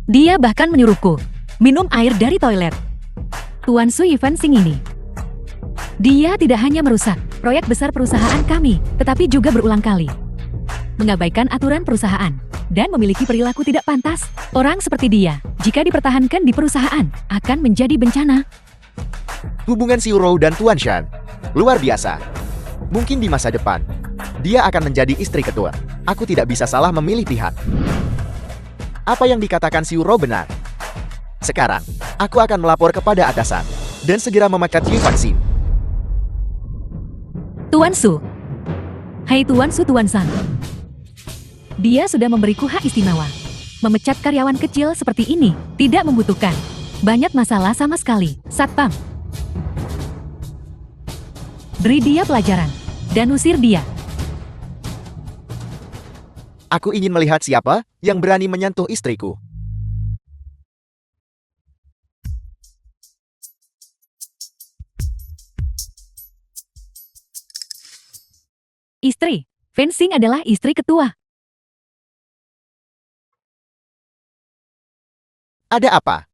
B: Dia bahkan menyuruhku minum air dari toilet. Tuan Su Ye Fensing ini. Dia tidak hanya merusak proyek besar perusahaan kami, tetapi juga berulang kali mengabaikan aturan perusahaan dan memiliki perilaku tidak pantas. Orang seperti dia, jika dipertahankan di perusahaan, akan menjadi bencana.
C: Hubungan Xiuru dan Tuan Shan luar biasa. Mungkin di masa depan, dia akan menjadi istri ketua. Aku tidak bisa salah memilih pihak. Apa yang dikatakan Xiuru benar. Sekarang, aku akan melapor kepada atasan dan segera memecat Ye Fanxing.
B: Tuan Su. Hai Tuan Su Tuan San. Dia sudah memberiku hak istimewa. Memecat karyawan kecil seperti ini tidak membutuhkan banyak masalah sama sekali. Satpam. Beri dia pelajaran dan usir dia.
C: Aku ingin melihat siapa yang berani menyentuh istriku.
B: Istri. Fencing adalah istri ketua.
C: Ada apa?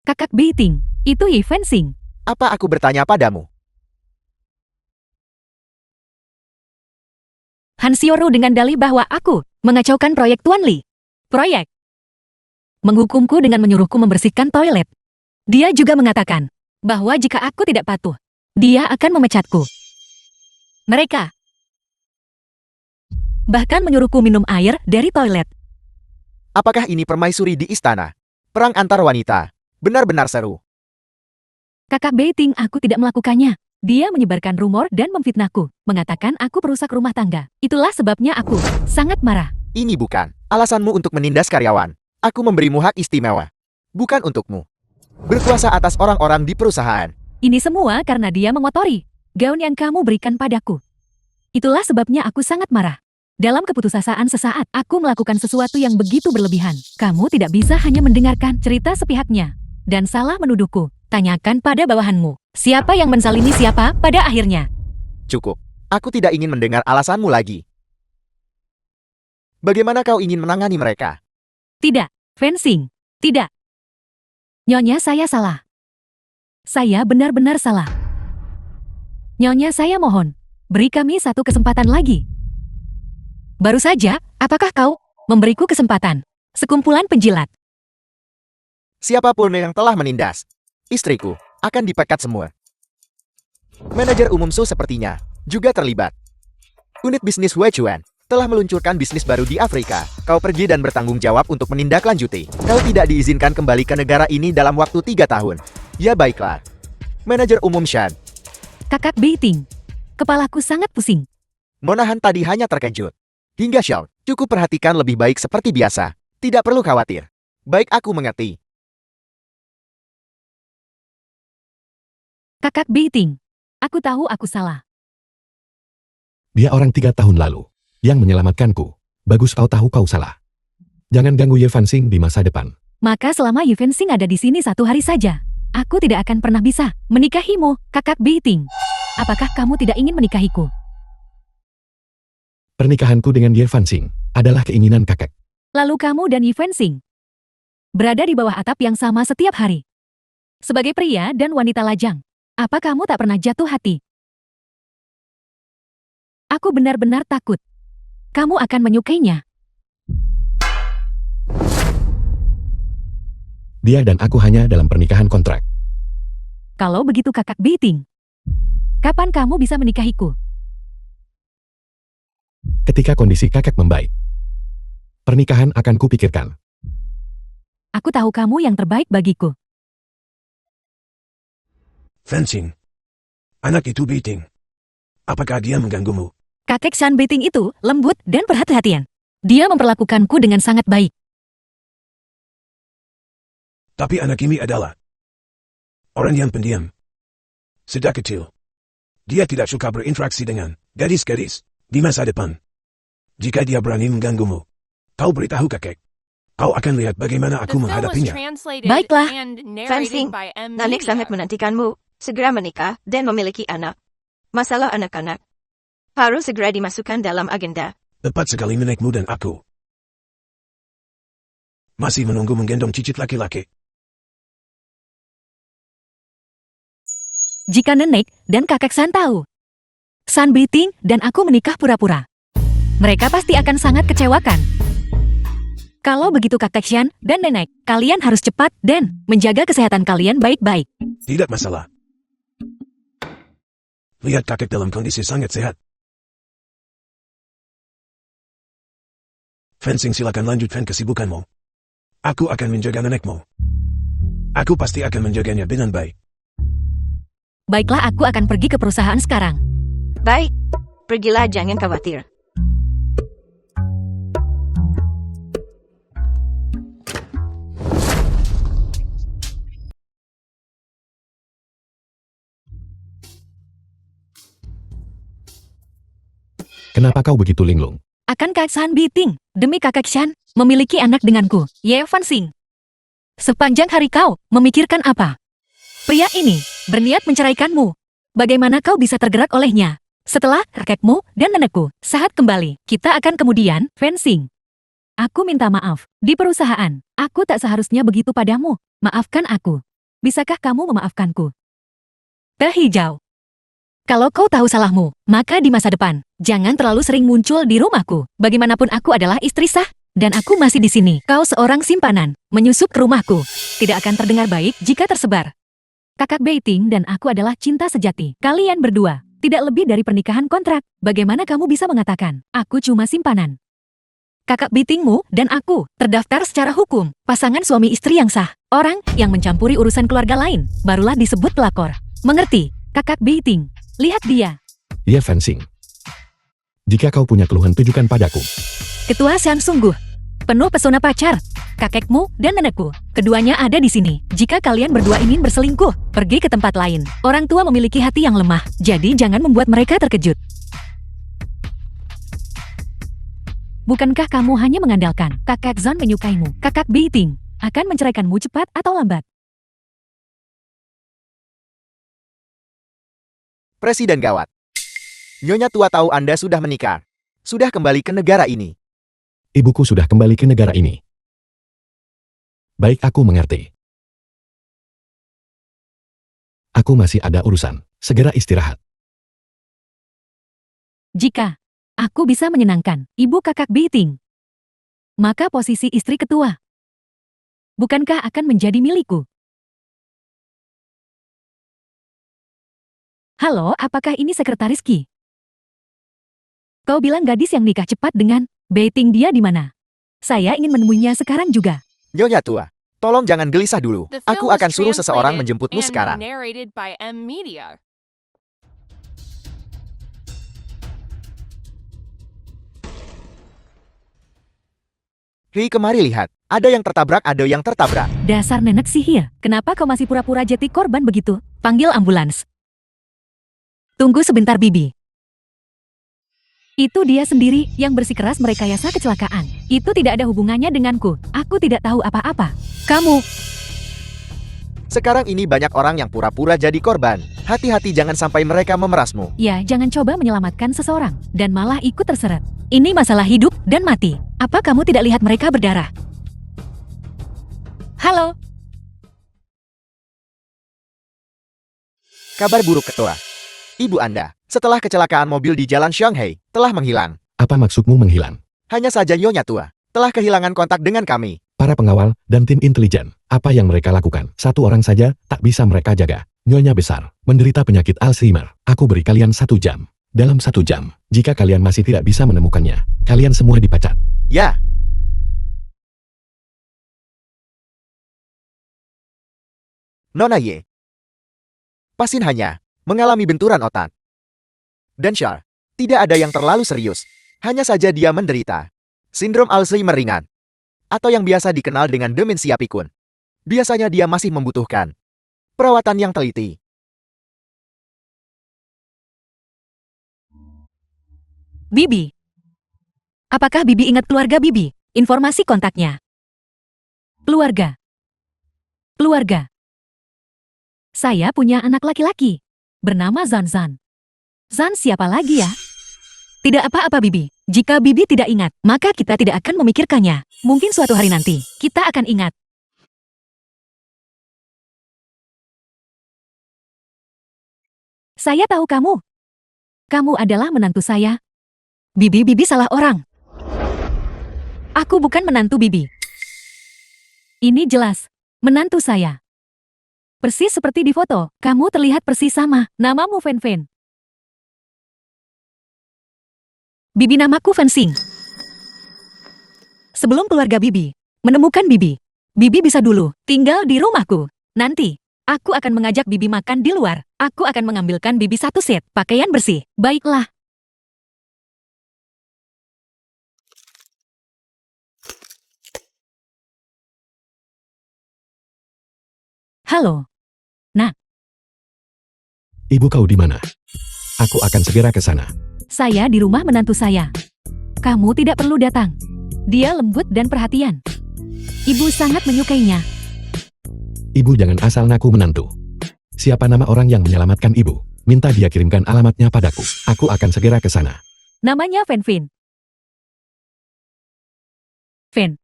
B: Kakak Beiting. Itu Ye Fencing.
C: Apa aku bertanya padamu?
B: Han Xiuru dengan dalih bahwa aku mengacaukan proyek Tuan Li. Proyek. Menghukumku dengan menyuruhku membersihkan toilet. Dia juga mengatakan bahwa jika aku tidak patuh, dia akan memecatku. Mereka bahkan menyuruhku minum air dari toilet.
C: Apakah ini permaisuri di istana? Perang antar wanita. Benar-benar seru.
B: Kakak Beiting, aku tidak melakukannya. Dia menyebarkan rumor dan memfitnahku, mengatakan aku perusak rumah tangga. Itulah sebabnya aku sangat marah.
C: Ini bukan alasanmu untuk menindas karyawan. Aku memberimu hak istimewa. Bukan untukmu. Berkuasa atas orang-orang di perusahaan.
B: Ini semua karena dia mengotori gaun yang kamu berikan padaku. Itulah sebabnya aku sangat marah. Dalam keputusasaan sesaat, aku melakukan sesuatu yang begitu berlebihan. Kamu tidak bisa hanya mendengarkan cerita sepihaknya dan salah menuduhku. Tanyakan pada bawahanmu, siapa yang menzalimi siapa pada akhirnya.
C: Cukup. Aku tidak ingin mendengar alasanmu lagi. Bagaimana kau ingin menangani mereka?
B: Tidak, fencing. Tidak. Nyonya, saya salah. Saya benar-benar salah. Nyonya, saya mohon. Beri kami satu kesempatan lagi. Baru saja, apakah kau memberiku kesempatan? Sekumpulan penjilat.
C: Siapapun yang telah menindas istriku akan dipecat semua. Manajer umum Su sepertinya juga terlibat. Unit bisnis Wechuan telah meluncurkan bisnis baru di Afrika. Kau pergi dan bertanggung jawab untuk menindaklanjuti. Kau tidak diizinkan kembali ke negara ini dalam waktu 3 tahun. Ya baiklah. Manajer umum Shan.
B: Kakak Beiting. Kepalaku sangat pusing.
C: Monahan tadi hanya terkejut. Hingga Xiao, cukup perhatikan lebih baik seperti biasa. Tidak perlu khawatir. Baik, aku mengerti.
B: Kakak Beiting. Aku tahu aku salah.
A: Dia orang 3 tahun lalu yang menyelamatkanku. Bagus kau tahu kau salah. Jangan ganggu Ye Fanxing di masa depan.
B: Maka selama Yu Fensing ada di sini 1 hari saja, aku tidak akan pernah bisa menikahimu, Kakak Beiting. Apakah kamu tidak ingin menikahiku?
A: Pernikahanku dengan Ye Fanxing adalah keinginan kakak.
B: Lalu kamu dan Yu Fensing berada di bawah atap yang sama setiap hari. Sebagai pria dan wanita lajang, apa kamu tak pernah jatuh hati? Aku benar-benar takut kamu akan menyukainya.
A: Dia dan aku hanya dalam pernikahan kontrak.
B: Kalau begitu Kakak Beiting, kapan kamu bisa menikahiku?
A: Ketika kondisi kakak membaik, pernikahan akan kupikirkan.
B: Aku tahu kamu yang terbaik bagiku.
E: Fencing. Anak itu Beiting. Apakah dia mengganggumu?
B: Kakek Shan Beiting itu lembut dan perhati-hatian. Dia memperlakukanku dengan sangat baik.
E: Tapi anak ini adalah orang yang pendiam. Sejak kecil, dia tidak suka berinteraksi dengan gadis-gadis di masa depan. Jika dia berani mengganggumu, kau beritahu kakek. Kau akan lihat bagaimana
D: The
E: aku
D: film was
E: menghadapinya.
D: translated
B: Baiklah.
D: and narrated
F: Fencing.
D: by M.
F: Nanik
D: Media.
F: sangat menantikanmu segera menikah dan memiliki anak. Masalah anak-anak harus segera dimasukkan dalam agenda.
E: Tepat sekali nenekmu dan aku. Masih menunggu menggendong cicit laki-laki.
B: Jika nenek dan kakek San tahu, San Beiting dan aku menikah pura-pura, mereka pasti akan sangat kecewakan. Kalau begitu kakek Shan dan nenek, kalian harus cepat dan menjaga kesehatan kalian baik-baik.
E: Tidak masalah. Lihat kakek dalam kondisi sangat sehat. Fencing, silakan lanjutkan kesibukanmu. Aku akan menjaga nenekmu. Aku pasti akan menjaganya dengan baik.
B: Baiklah, aku akan pergi ke perusahaan sekarang.
F: Baik, pergilah, jangan khawatir.
A: Kenapa kau begitu linglung?
B: Akan kakek San Beiting, demi kakek Shan, memiliki anak denganku, Ye Fanxing. Sepanjang hari kau memikirkan apa? Pria ini berniat menceraikanmu. Bagaimana kau bisa tergerak olehnya? Setelah kakekmu dan nenekku sehat kembali, kita akan kemudian fencing. Aku minta maaf. Di perusahaan, aku tak seharusnya begitu padamu. Maafkan aku. Bisakah kamu memaafkanku? Teh hijau. Kalau kau tahu salahmu, maka di masa depan, jangan terlalu sering muncul di rumahku. Bagaimanapun aku adalah istri sah, dan aku masih di sini. Kau seorang simpanan, menyusup ke rumahku. Tidak akan terdengar baik jika tersebar. Kakak Beiting dan aku adalah cinta sejati. Kalian berdua, tidak lebih dari pernikahan kontrak. Bagaimana kamu bisa mengatakan, aku cuma simpanan? Kakak Beitingmu dan aku terdaftar secara hukum, pasangan suami istri yang sah. Orang yang mencampuri urusan keluarga lain, barulah disebut pelakor. Mengerti, Kakak Beiting? Lihat dia.
A: Ye Fanxing. Jika kau punya keluhan, tujukan padaku.
B: Ketua Shan sungguh penuh pesona pacar. Kakekmu dan nenekku, keduanya ada di sini. Jika kalian berdua ingin berselingkuh, pergi ke tempat lain. Orang tua memiliki hati yang lemah, jadi jangan membuat mereka terkejut. Bukankah kamu hanya mengandalkan kakek Zon menyukaimu? Kakak Beiting akan menceraikanmu cepat atau lambat.
C: Presiden gawat. Nyonya tua tahu Anda sudah menikah. Sudah kembali ke negara ini.
A: Ibuku sudah kembali ke negara ini. Baik, aku mengerti. Aku masih ada urusan. Segera istirahat.
B: Jika aku bisa menyenangkan ibu kakak Beiting, maka posisi istri ketua bukankah akan menjadi milikku? Halo, apakah ini sekretaris Ki? Kau bilang gadis yang nikah cepat dengan Beiting, dia di mana? Saya ingin menemuinya sekarang juga.
C: Nyonya tua, tolong jangan gelisah dulu.
D: The film
C: Aku
D: was
C: akan suruh seseorang
D: translated
C: menjemputmu
D: and
C: sekarang.
D: narrated by M Media.
C: Ri, kemari lihat. Ada yang tertabrak, ada yang tertabrak.
B: Dasar nenek sihir, kenapa kau masih pura-pura jadi korban begitu? Panggil ambulans. Tunggu sebentar, Bibi. Itu dia sendiri yang bersikeras merekayasa kecelakaan. Itu tidak ada hubungannya denganku. Aku tidak tahu apa-apa. Kamu,
C: Sekarang ini banyak orang yang pura-pura jadi korban. Hati-hati jangan sampai mereka memerasmu.
B: ya jangan coba menyelamatkan seseorang dan malah ikut terseret. Ini masalah hidup dan mati. Apa kamu tidak lihat mereka berdarah? Halo,
C: Kabar buruk ketua. Ibu Anda, setelah kecelakaan mobil di Jalan Shanghai, telah menghilang.
A: Apa maksudmu menghilang?
C: Hanya saja Nyonya tua, telah kehilangan kontak dengan kami.
A: Para pengawal dan tim intelijen, apa yang mereka lakukan? Satu orang saja tak bisa mereka jaga. Nyonya besar, menderita penyakit Alzheimer. Aku beri kalian 1 jam. Dalam 1 jam, jika kalian masih tidak bisa menemukannya, kalian semua dipecat.
C: Ya. Nona Ye. Pasien hanya mengalami benturan otak. Dan Char, tidak ada yang terlalu serius. Hanya saja dia menderita sindrom Alzheimer ringan, atau yang biasa dikenal dengan demensia pikun. Biasanya dia masih membutuhkan perawatan yang teliti.
B: Bibi. Apakah Bibi ingat keluarga Bibi? Informasi kontaknya. Keluarga. Keluarga. Saya punya anak laki-laki. Bernama Zan Zan. Zan siapa lagi ya? Tidak apa-apa Bibi. Jika Bibi tidak ingat, maka kita tidak akan memikirkannya. Mungkin suatu hari nanti, kita akan ingat. Saya tahu kamu. Kamu adalah menantu saya. Bibi salah orang. Aku bukan menantu Bibi. Ini jelas, menantu saya. Persis seperti di foto, kamu terlihat persis sama. Namamu Fen Fen. Bibi, namaku Fen Xing. Sebelum keluarga Bibi menemukan Bibi, Bibi bisa dulu tinggal di rumahku. Nanti, aku akan mengajak Bibi makan di luar. Aku akan mengambilkan Bibi 1 set pakaian bersih. Baiklah. Halo.
A: Ibu kau di mana? Aku akan segera ke sana.
B: Saya di rumah menantu saya. Kamu tidak perlu datang. Dia lembut dan perhatian. Ibu sangat menyukainya.
A: Ibu jangan asal ngaku menantu. Siapa nama orang yang menyelamatkan ibu? Minta dia kirimkan alamatnya padaku. Aku akan segera ke sana.
B: Namanya Fen Fen. Fen.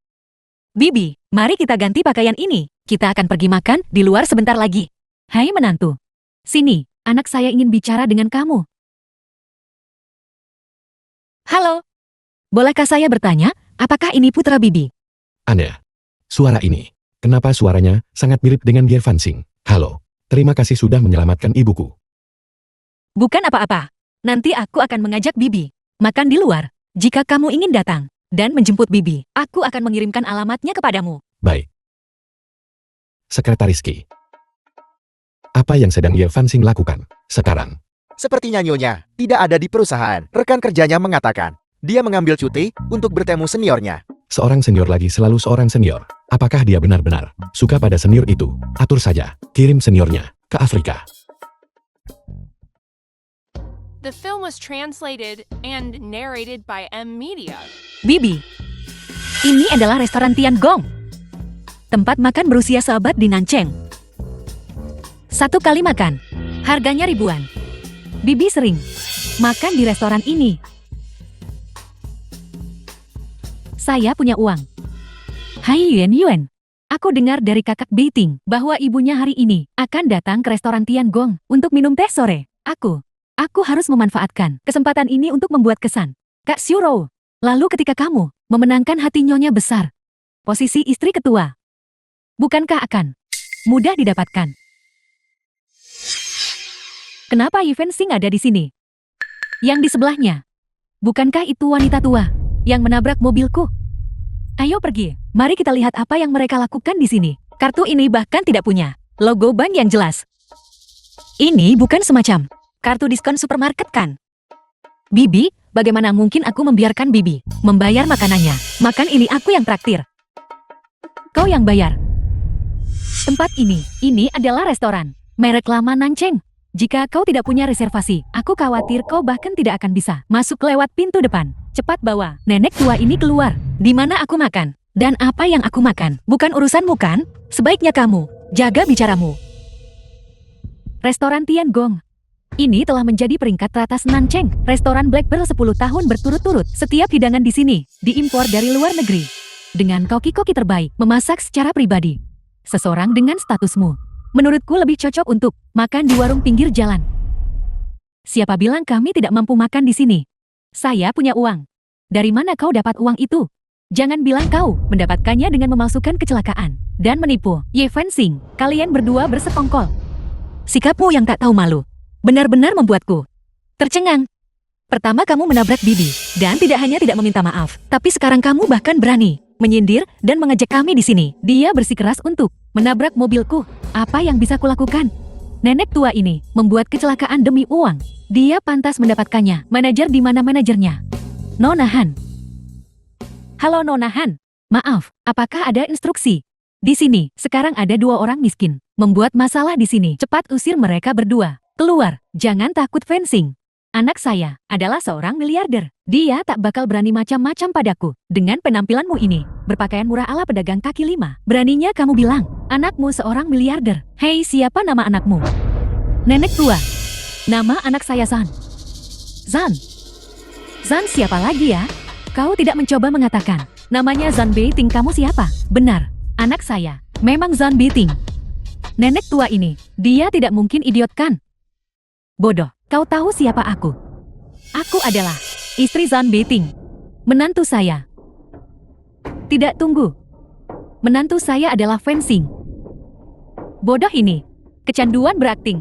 B: Bibi, mari kita ganti pakaian ini. Kita akan pergi makan di luar sebentar lagi. Hai menantu. Sini, anak saya ingin bicara dengan kamu. Halo. Bolehkah saya bertanya, apakah ini putra Bibi?
A: Aneh. Suara ini. Kenapa suaranya sangat mirip dengan Gie Fan Xing? Halo. Terima kasih sudah menyelamatkan ibuku.
B: Bukan apa-apa. Nanti aku akan mengajak Bibi makan di luar. Jika kamu ingin datang dan menjemput Bibi, aku akan mengirimkan alamatnya kepadamu.
A: Baik. Sekretaris Ki. Apa yang sedang Gie Fan Xing lakukan sekarang?
C: Sepertinya Nyonya tidak ada di perusahaan. Rekan kerjanya mengatakan dia mengambil cuti untuk bertemu seniornya.
A: Seorang senior lagi selalu seorang senior. Apakah dia benar-benar suka pada senior itu? Atur saja. Kirim seniornya ke Afrika.
D: The film was translated and narrated by M Media.
B: Bibi, ini adalah restoran Tian Gong. Tempat makan berusia seabad di Nancheng. 1 kali makan, harganya ribuan. Bibi sering makan di restoran ini. Saya punya uang. Hai Yuan, aku dengar dari kakak Beiting bahwa ibunya hari ini akan datang ke restoran Tian Gong untuk minum teh sore. Aku Aku harus memanfaatkan kesempatan ini untuk membuat kesan. Kak Xiurou. Lalu ketika kamu memenangkan hati Nyonya besar, posisi istri ketua, bukankah akan mudah didapatkan? Kenapa Yi Fenxing ada di sini? Yang di sebelahnya, bukankah itu wanita tua yang menabrak mobilku? Ayo pergi, mari kita lihat apa yang mereka lakukan di sini. Kartu ini bahkan tidak punya logo bank yang jelas. Ini bukan semacam kartu diskon supermarket kan? Bibi, bagaimana mungkin aku membiarkan Bibi membayar makanannya? Makan ini aku yang traktir. Kau yang bayar. Tempat ini adalah restoran merek lama Nancheng. Jika kau tidak punya reservasi, aku khawatir kau bahkan tidak akan bisa masuk lewat pintu depan. Cepat bawa nenek tua ini keluar. Di mana aku makan? Dan apa yang aku makan? Bukan urusanmu kan? Sebaiknya kamu jaga bicaramu. Restoran Tiangong ini telah menjadi peringkat teratas Nancheng. Restoran Black Pearl 10 tahun berturut-turut. Setiap hidangan di sini diimpor dari luar negeri. Dengan koki-koki terbaik, memasak secara pribadi. Seseorang dengan statusmu, menurutku lebih cocok untuk makan di warung pinggir jalan. Siapa bilang kami tidak mampu makan di sini? Saya punya uang. Dari mana kau dapat uang itu? Jangan bilang kau mendapatkannya dengan memalsukan kecelakaan dan menipu. Yi Fenxing, kalian berdua bersekongkol. Sikapmu yang tak tahu malu benar-benar membuatku tercengang. Pertama kamu menabrak Bibi, dan tidak hanya tidak meminta maaf, tapi sekarang kamu bahkan berani menyindir dan mengejek kami di sini. Dia bersikeras untuk menabrak mobilku. Apa yang bisa kulakukan? Nenek tua ini membuat kecelakaan demi uang. Dia pantas mendapatkannya. Manajer di mana manajernya? Nona Han. Halo Nona Han. Maaf, apakah ada instruksi? Di sini, sekarang ada 2 orang miskin. Membuat masalah di sini. Cepat usir mereka berdua. Keluar, jangan takut Fenxing. Anak saya adalah seorang miliarder. Dia tak bakal berani macam-macam padaku. Dengan penampilanmu ini, berpakaian murah ala pedagang kaki 5. Beraninya kamu bilang, anakmu seorang miliarder. Hei, siapa nama anakmu? Nenek tua. Nama anak saya Zan. Zan? Zan siapa lagi ya? Kau tidak mencoba mengatakan, namanya Zan Beiting. Kamu siapa? Benar, anak saya. Memang Zan Beiting. Nenek tua ini, dia tidak mungkin idiot kan? Bodoh, kau tahu siapa aku? Aku adalah istri Zan Beiting. Menantu saya. Tidak, tunggu. Menantu saya adalah Fenxing. Bodoh ini. Kecanduan berakting.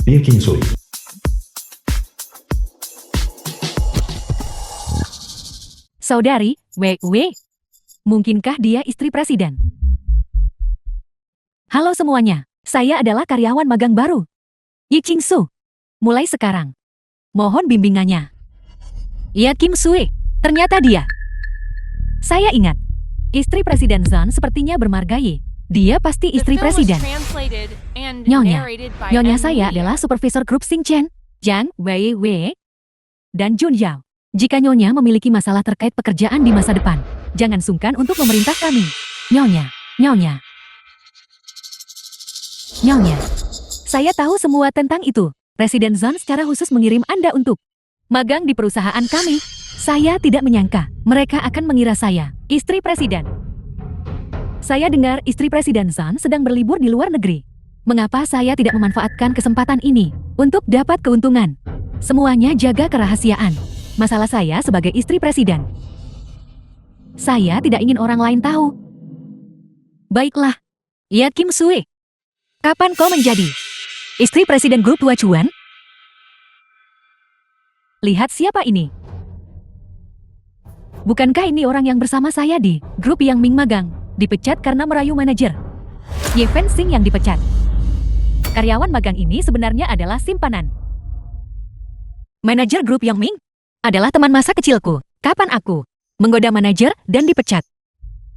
A: Lee King-sui.
B: Saudari, Wei. Mungkinkah dia istri presiden? Halo semuanya, saya adalah karyawan magang baru. Yi Qingsu. Mulai sekarang, mohon bimbingannya. Ya Kim Sui, ternyata dia. Saya ingat, istri Presiden Zan sepertinya bermargai. Dia pasti
D: The
B: istri
D: film was
B: presiden.
D: translated and
B: Nyonya,
D: narrated by
B: Nyonya
D: M.
B: saya
D: Media.
B: adalah Supervisor Grup Xing Chen, Zhang Wei, dan Jun Yao. Jika Nyonya memiliki masalah terkait pekerjaan di masa depan, jangan sungkan untuk memerintah kami. Nyonya. Saya tahu semua tentang itu. Presiden Zan secara khusus mengirim Anda untuk magang di perusahaan kami. Saya tidak menyangka mereka akan mengira saya istri presiden. Saya dengar istri Presiden Zan sedang berlibur di luar negeri. Mengapa saya tidak memanfaatkan kesempatan ini untuk dapat keuntungan? Semuanya jaga kerahasiaan. Masalah saya sebagai istri presiden. Saya tidak ingin orang lain tahu. Baiklah. Ya Kim Sui. Kapan kau menjadi istri presiden grup Tua Chuan? Lihat siapa ini. Bukankah ini orang yang bersama saya di grup Yang Ming magang? Dipecat karena merayu manajer. Yi Fenxing yang dipecat. Karyawan magang ini sebenarnya adalah simpanan. Manajer grup Yang Ming adalah teman masa kecilku. Kapan aku menggoda manajer dan dipecat?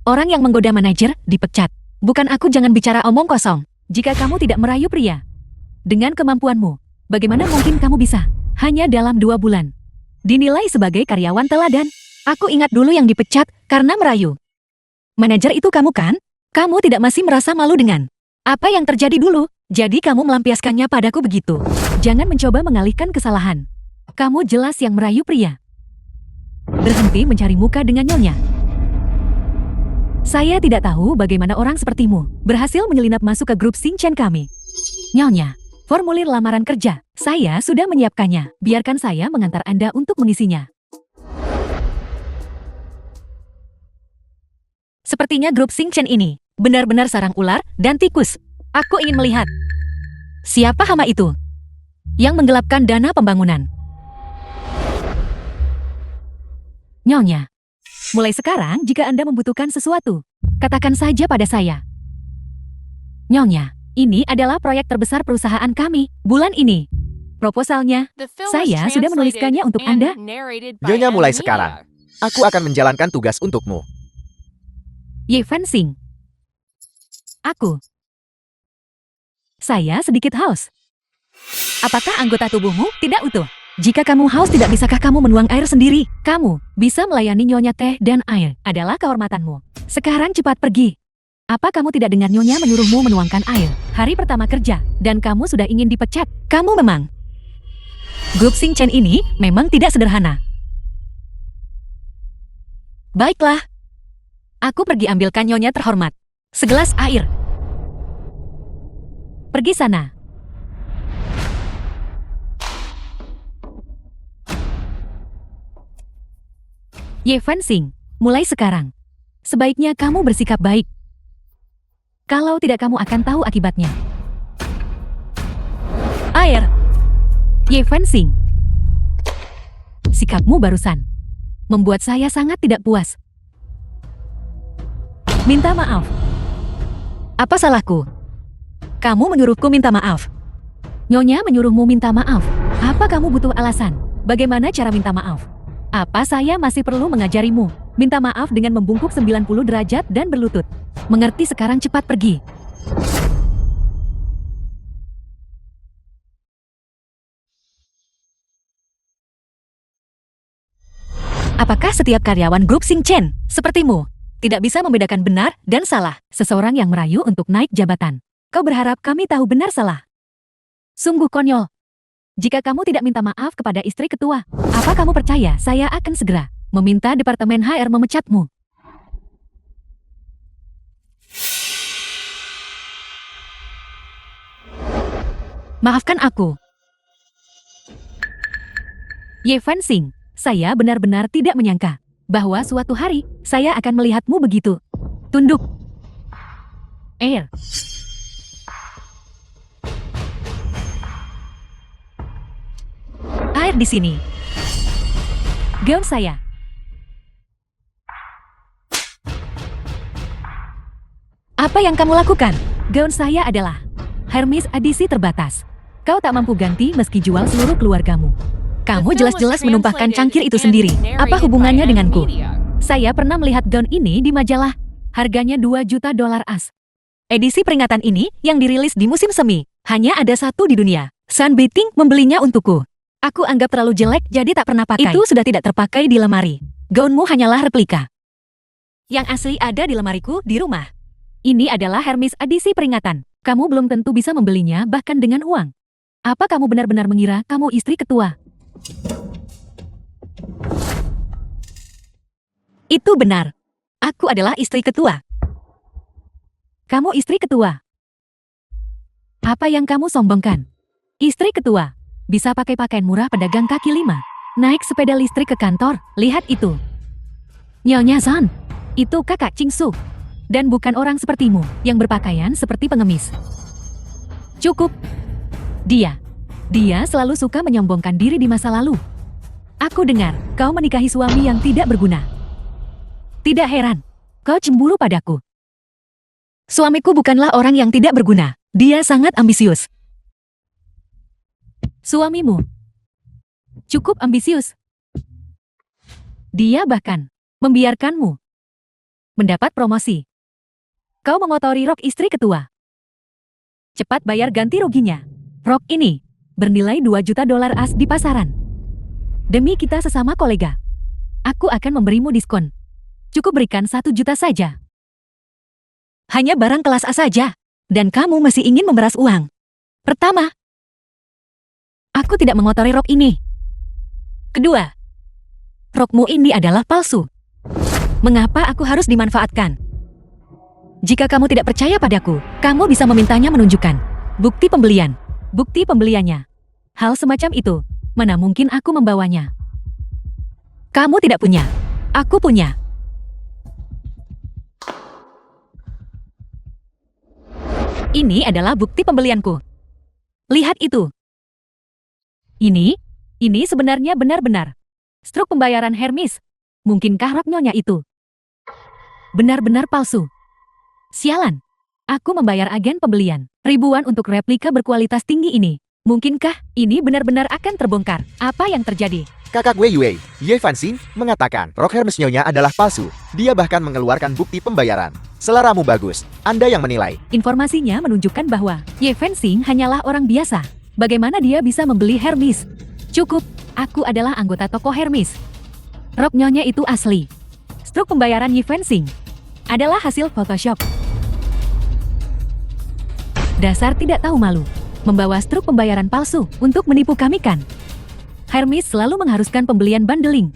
B: Orang yang menggoda manajer dipecat. Bukan aku. Jangan bicara omong kosong. Jika kamu tidak merayu pria dengan kemampuanmu, bagaimana mungkin kamu bisa hanya dalam 2 bulan dinilai sebagai karyawan teladan? Aku ingat dulu yang dipecat karena merayu manajer itu kamu kan? Kamu tidak masih merasa malu dengan apa yang terjadi dulu? Jadi kamu melampiaskannya padaku begitu. Jangan mencoba mengalihkan kesalahan. Kamu jelas yang merayu pria. Berhenti mencari muka dengan Nyonya. Saya tidak tahu bagaimana orang sepertimu berhasil menyelinap masuk ke grup Sing-Chen kami. Nyonya, formulir lamaran kerja. Saya sudah menyiapkannya. Biarkan saya mengantar Anda untuk mengisinya. Sepertinya grup Sing-Chen ini benar-benar sarang ular dan tikus. Aku ingin melihat siapa hama itu yang menggelapkan dana pembangunan. Nyonya, mulai sekarang jika Anda membutuhkan sesuatu, katakan saja pada saya. Nyonya, ini adalah proyek terbesar perusahaan kami bulan ini. Proposalnya,
D: The film was
B: saya sudah menuliskannya untuk
D: translated
B: Anda.
D: and narrated by
C: Nyonya
D: M
C: mulai
D: Media.
C: sekarang. Aku akan menjalankan tugas untukmu.
B: Ye Fencing. Aku. Saya sedikit haus. Apakah anggota tubuhmu tidak utuh? Jika kamu haus, tidak bisakah kamu menuang air sendiri? Kamu bisa melayani nyonya teh dan air adalah kehormatanmu. Sekarang cepat pergi. Apa kamu tidak dengar nyonya menyuruhmu menuangkan air? Hari pertama kerja, dan kamu sudah ingin dipecat. Kamu memang. Grup Sing-Chen ini memang tidak sederhana. Baiklah. Aku pergi ambilkan nyonya terhormat. Segelas air. Pergi sana. Ye Fencing, mulai sekarang. Sebaiknya kamu bersikap baik. Kalau tidak, kamu akan tahu akibatnya. Air. Ye Fencing. Sikapmu barusan membuat saya sangat tidak puas. Minta maaf. Apa salahku? Kamu menyuruhku minta maaf. Nyonya menyuruhmu minta maaf. Apa kamu butuh alasan? Bagaimana cara minta maaf? Apa saya masih perlu mengajarimu? Minta maaf dengan membungkuk 90 derajat dan berlutut. Mengerti sekarang, cepat pergi. Apakah setiap karyawan grup Sing-Chen sepertimu tidak bisa membedakan benar dan salah? Seseorang yang merayu untuk naik jabatan. Kau berharap kami tahu benar salah? Sungguh konyol. Jika kamu tidak minta maaf kepada istri ketua, apa kamu percaya saya akan segera meminta Departemen HR memecatmu? Maafkan aku. Ye Fencing, saya benar-benar tidak menyangka bahwa suatu hari saya akan melihatmu begitu. Tunduk. Air. Air di sini. Gaun saya. Apa yang kamu lakukan? Gaun saya adalah Hermes edisi terbatas. Kau tak mampu ganti meski jual seluruh keluargamu. Kamu jelas-jelas menumpahkan cangkir itu sendiri. Apa hubungannya denganku? Saya pernah melihat gaun ini di majalah. Harganya $2 juta as. Edisi peringatan ini yang dirilis di musim semi. Hanya ada satu di dunia. Sun Beating membelinya untukku. Aku anggap terlalu jelek jadi tak pernah pakai. Itu sudah tidak terpakai di lemari. Gaunmu hanyalah replika. Yang asli ada di lemariku di rumah. Ini adalah Hermes edisi peringatan. Kamu belum tentu bisa membelinya bahkan dengan uang. Apa kamu benar-benar mengira kamu istri ketua? Itu benar. Aku adalah istri ketua. Kamu istri ketua. Apa yang kamu sombongkan? Istri ketua. Bisa pakai pakaian murah pedagang kaki lima. Naik sepeda listrik ke kantor. Lihat itu. Nyonya Zan. Itu kakak Chingsu. Dan bukan orang sepertimu yang berpakaian seperti pengemis. Cukup. Dia selalu suka menyombongkan diri di masa lalu. Aku dengar kau menikahi suami yang tidak berguna. Tidak heran, kau cemburu padaku. Suamiku bukanlah orang yang tidak berguna. Dia sangat ambisius. Suamimu cukup ambisius. Dia bahkan membiarkanmu mendapat promosi. Kau mengotori rok istri ketua. Cepat bayar ganti ruginya. Rok ini bernilai $2 juta as di pasaran. Demi kita sesama kolega, aku akan memberimu diskon. Cukup berikan 1 juta saja. Hanya barang kelas A saja. Dan kamu masih ingin memeras uang. Pertama, aku tidak mengotori rok ini. Kedua, rokmu ini adalah palsu. Mengapa aku harus dimanfaatkan? Jika kamu tidak percaya padaku, kamu bisa memintanya menunjukkan bukti pembelian. Bukti pembeliannya. Hal semacam itu, mana mungkin aku membawanya? Kamu tidak punya. Aku punya. Ini adalah bukti pembelianku. Lihat itu. Ini sebenarnya benar-benar struk pembayaran Hermes. Mungkinkah rok nyonya itu benar-benar palsu? Sialan. Aku membayar agen pembelian ribuan untuk replika berkualitas tinggi ini. Mungkinkah ini benar-benar akan terbongkar? Apa yang terjadi?
C: Kakak Wei Yue, Ye Fanxing, mengatakan rok Hermes nyonya adalah palsu. Dia bahkan mengeluarkan bukti pembayaran. Seleramu bagus. Anda yang menilai.
B: Informasinya menunjukkan bahwa Ye Fanxing hanyalah orang biasa. Bagaimana dia bisa membeli Hermes? Cukup, aku adalah anggota toko Hermes. Rok nyonya itu asli. Struk pembayaran Ye Fanxing adalah hasil Photoshop. Dasar tidak tahu malu. Membawa struk pembayaran palsu untuk menipu kami kan? Hermes selalu mengharuskan pembelian bundling.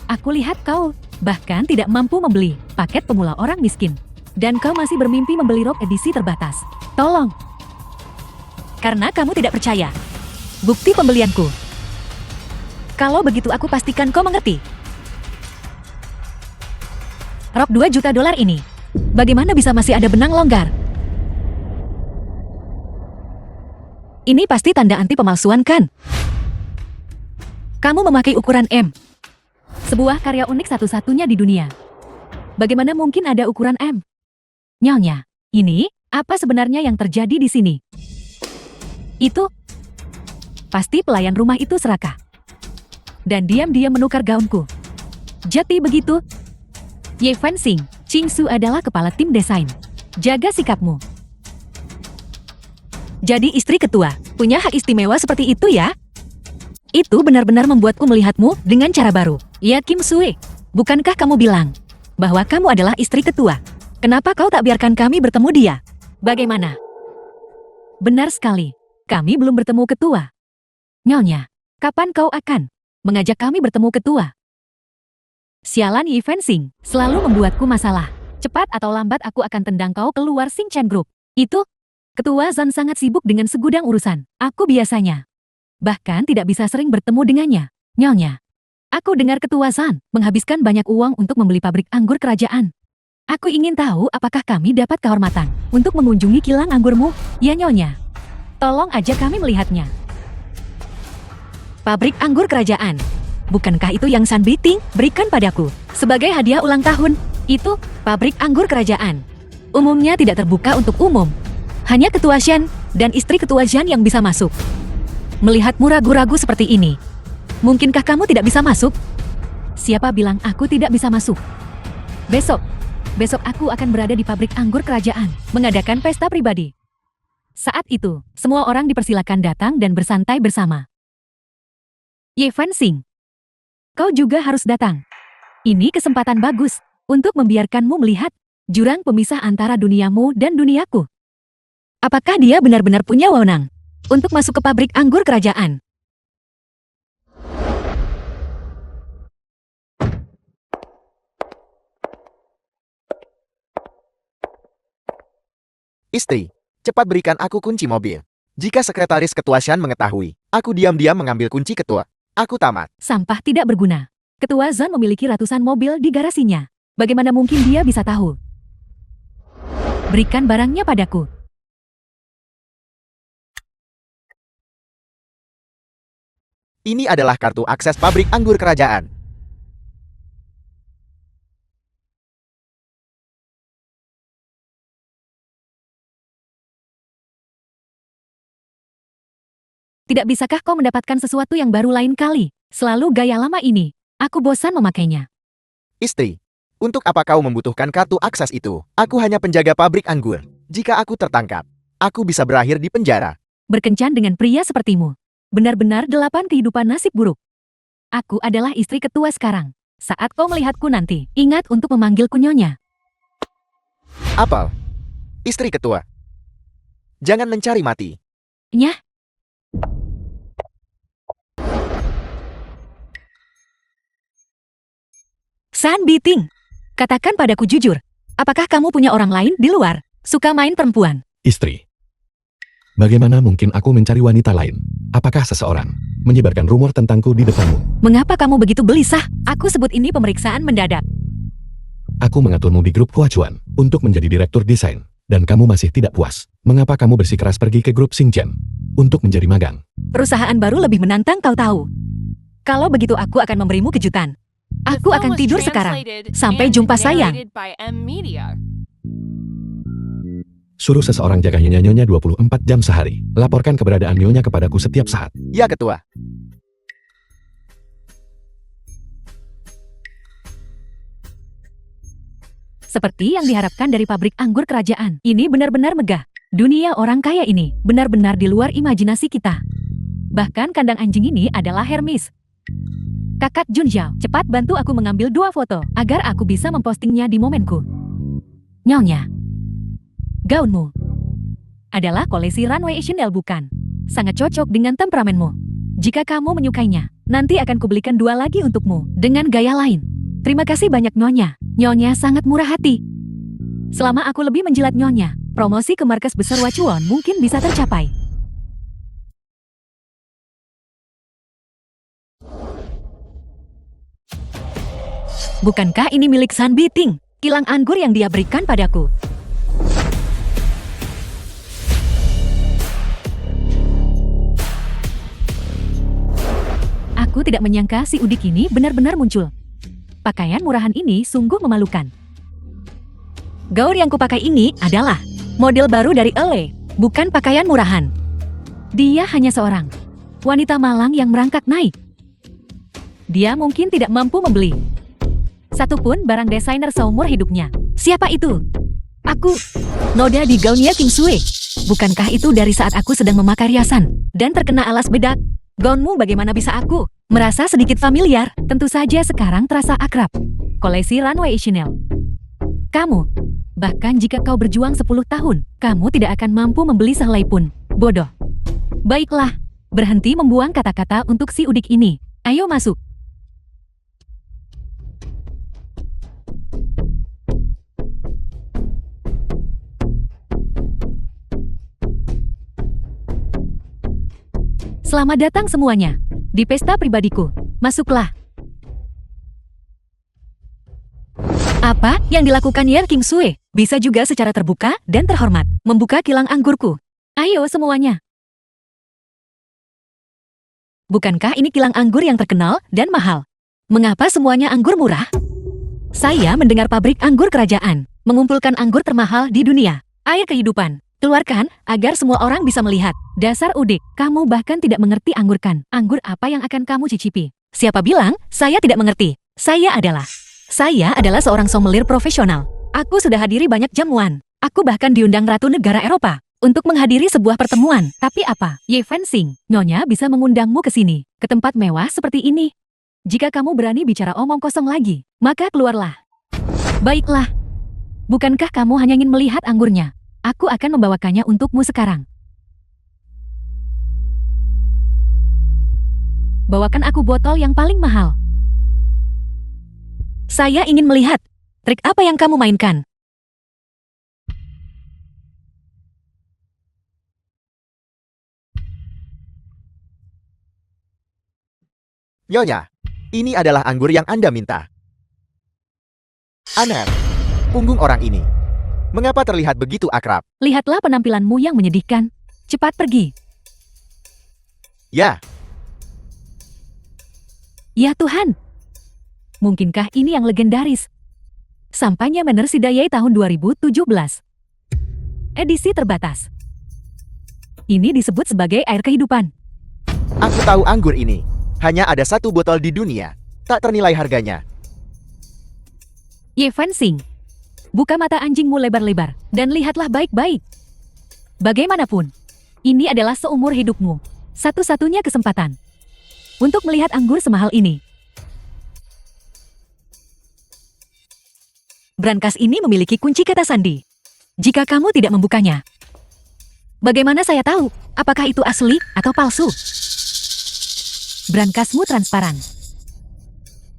B: Aku lihat kau bahkan tidak mampu membeli paket pemula orang miskin. Dan kau masih bermimpi membeli rok edisi terbatas. Tolong. Karena kamu tidak percaya. Bukti pembelianku. Kalau begitu aku pastikan kau mengerti. Rok 2 juta dolar ini. Bagaimana bisa masih ada benang longgar? Ini pasti tanda anti pemalsuan kan? Kamu memakai ukuran M. Sebuah karya unik satu-satunya di dunia. Bagaimana mungkin ada ukuran M? Nyonya, ini apa sebenarnya yang terjadi di sini? Itu pasti pelayan rumah itu serakah. Dan diam-diam menukar gaunku. Jadi begitu? Ye Fanxing, Qingsu adalah kepala tim desain. Jaga sikapmu. Jadi istri ketua, punya hak istimewa seperti itu ya? Itu benar-benar membuatku melihatmu dengan cara baru. Ya Kim Sue, bukankah kamu bilang bahwa kamu adalah istri ketua? Kenapa kau tak biarkan kami bertemu dia? Bagaimana? Benar sekali, kami belum bertemu ketua. Nyonya, kapan kau akan mengajak kami bertemu ketua? Sialan Ye Fanxing, selalu membuatku masalah. Cepat atau lambat aku akan tendang kau keluar Sing Chen Group. Itu, Ketua Zan sangat sibuk dengan segudang urusan. Aku biasanya bahkan tidak bisa sering bertemu dengannya. Nyonya, aku dengar Ketua Zan menghabiskan banyak uang untuk membeli pabrik anggur kerajaan. Aku ingin tahu apakah kami dapat kehormatan untuk mengunjungi kilang anggurmu, ya Nyonya. Tolong ajak kami melihatnya. Pabrik anggur kerajaan. Bukankah itu yang San Biting berikan padaku sebagai hadiah ulang tahun? Itu pabrik anggur kerajaan. Umumnya tidak terbuka untuk umum. Hanya Ketua Shen dan istri Ketua Zhan yang bisa masuk. Melihatmu ragu-ragu seperti ini, mungkinkah kamu tidak bisa masuk? Siapa bilang aku tidak bisa masuk? Besok aku akan berada di pabrik anggur kerajaan, mengadakan pesta pribadi. Saat itu, semua orang dipersilakan datang dan bersantai bersama. Ye Fanxing, kau juga harus datang. Ini kesempatan bagus untuk membiarkanmu melihat jurang pemisah antara duniamu dan duniaku. Apakah dia benar-benar punya wewenang untuk masuk ke pabrik anggur kerajaan?
C: Istri, cepat berikan aku kunci mobil. Jika sekretaris Ketua Shan mengetahui, aku diam-diam mengambil kunci ketua. Aku tamat.
B: Sampah tidak berguna. Ketua Zhan memiliki ratusan mobil di garasinya. Bagaimana mungkin dia bisa tahu? Berikan barangnya padaku.
C: Ini adalah kartu akses pabrik anggur kerajaan.
B: Tidak bisakah kau mendapatkan sesuatu yang baru lain kali? Selalu gaya lama ini. Aku bosan memakainya.
C: Istri, untuk apa kau membutuhkan kartu akses itu? Aku hanya penjaga pabrik anggur. Jika aku tertangkap, aku bisa berakhir di penjara.
B: Berkencan dengan pria sepertimu. Benar-benar 8 kehidupan nasib buruk. Aku adalah istri ketua sekarang. Saat kau melihatku nanti, ingat untuk memanggilku Nyonya.
C: Apel, istri ketua. Jangan mencari mati.
B: Nyah. San Biting, katakan padaku jujur. Apakah kamu punya orang lain di luar? Suka main perempuan?
A: Istri. Bagaimana mungkin aku mencari wanita lain? Apakah seseorang menyebarkan rumor tentangku di depanmu?
B: Mengapa kamu begitu gelisah? Aku sebut ini pemeriksaan mendadak.
A: Aku mengaturmu di grup Huachuan untuk menjadi direktur desain. Dan kamu masih tidak puas. Mengapa kamu bersikeras pergi ke grup Xingjian untuk menjadi magang?
B: Perusahaan baru lebih menantang, kau tahu. Kalau begitu aku akan memberimu kejutan.
D: The
B: Aku
D: film
B: akan
D: was
B: tidur sekarang.
D: translated
B: Sampai
D: and
B: jumpa, sayang.
D: narrated by M Media.
A: Suruh seseorang jaga nyonya 24 jam sehari. Laporkan keberadaan nyonya kepadaku setiap saat.
C: Ya, Ketua.
B: Seperti yang diharapkan dari pabrik anggur kerajaan. Ini benar-benar megah. Dunia orang kaya ini benar-benar di luar imajinasi kita. Bahkan kandang anjing ini adalah Hermes. Kakak Junjiao, cepat bantu aku mengambil 2 foto agar aku bisa mempostingnya di momenku. Nyonya, gaunmu adalah koleksi runway Chanel, bukan? Sangat cocok dengan temperamenmu. Jika kamu menyukainya, nanti akan kubelikan 2 lagi untukmu dengan gaya lain. Terima kasih banyak, Nyonya. Nyonya sangat murah hati. Selama aku lebih menjilat Nyonya, promosi ke markas besar Huachuan mungkin bisa tercapai. Bukankah ini milik San Biting? Kilang anggur yang dia berikan padaku. Aku tidak menyangka si udik ini benar-benar muncul. Pakaian murahan ini sungguh memalukan. Gaun yang kupakai ini adalah model baru dari Ele, bukan pakaian murahan. Dia hanya seorang wanita malang yang merangkak naik. Dia mungkin tidak mampu membeli satupun barang desainer seumur hidupnya. Siapa itu? Aku. Noda di gaunnya King Sui. Bukankah itu dari saat aku sedang memakai riasan dan terkena alas bedak? Gaunmu bagaimana bisa aku merasa sedikit familiar? Tentu saja sekarang terasa akrab. Koleksi runway Chanel. Kamu, bahkan jika kau berjuang 10 tahun, kamu tidak akan mampu membeli sehelai pun. Bodoh. Baiklah, berhenti membuang kata-kata untuk si udik ini. Ayo masuk. Selamat datang semuanya di pesta pribadiku. Masuklah. Apa yang dilakukan Yer King Sui bisa juga secara terbuka dan terhormat membuka kilang anggurku. Ayo semuanya. Bukankah ini kilang anggur yang terkenal dan mahal? Mengapa semuanya anggur murah? Saya mendengar pabrik anggur kerajaan mengumpulkan anggur termahal di dunia. Air kehidupan. Keluarkan agar semua orang bisa melihat. Dasar udik, kamu bahkan tidak mengerti anggur kan? Anggur apa yang akan kamu cicipi? Siapa bilang saya tidak mengerti? Saya adalah seorang sommelier profesional. Aku sudah hadiri banyak jamuan. Aku bahkan diundang ratu negara Eropa untuk menghadiri sebuah pertemuan. Tapi apa? Ye Fensing, Nyonya bisa mengundangmu ke sini, ke tempat mewah seperti ini. Jika kamu berani bicara omong kosong lagi, maka keluarlah. Baiklah. Bukankah kamu hanya ingin melihat anggurnya? Aku akan membawakannya untukmu sekarang. Bawakan aku botol yang paling mahal. Saya ingin melihat trik apa yang kamu mainkan.
C: Nyonya, ini adalah anggur yang Anda minta. Aneh, punggung orang ini. Mengapa terlihat begitu akrab?
B: Lihatlah penampilanmu yang menyedihkan. Cepat pergi.
C: Ya,
B: Ya Tuhan. Mungkinkah ini yang legendaris? Sampahnya Manor Sidayai tahun 2017. Edisi terbatas. Ini disebut sebagai air kehidupan.
C: aku tahu anggur ini. Hanya ada 1 botol di dunia. Tak ternilai harganya.
B: Ye Fensing. Buka mata anjingmu lebar-lebar dan lihatlah baik-baik. Bagaimanapun, ini adalah seumur hidupmu. Satu-satunya kesempatan untuk melihat anggur semahal ini. Brankas ini memiliki kunci kata sandi. Jika kamu tidak membukanya, bagaimana saya tahu apakah itu asli atau palsu? Brankasmu transparan.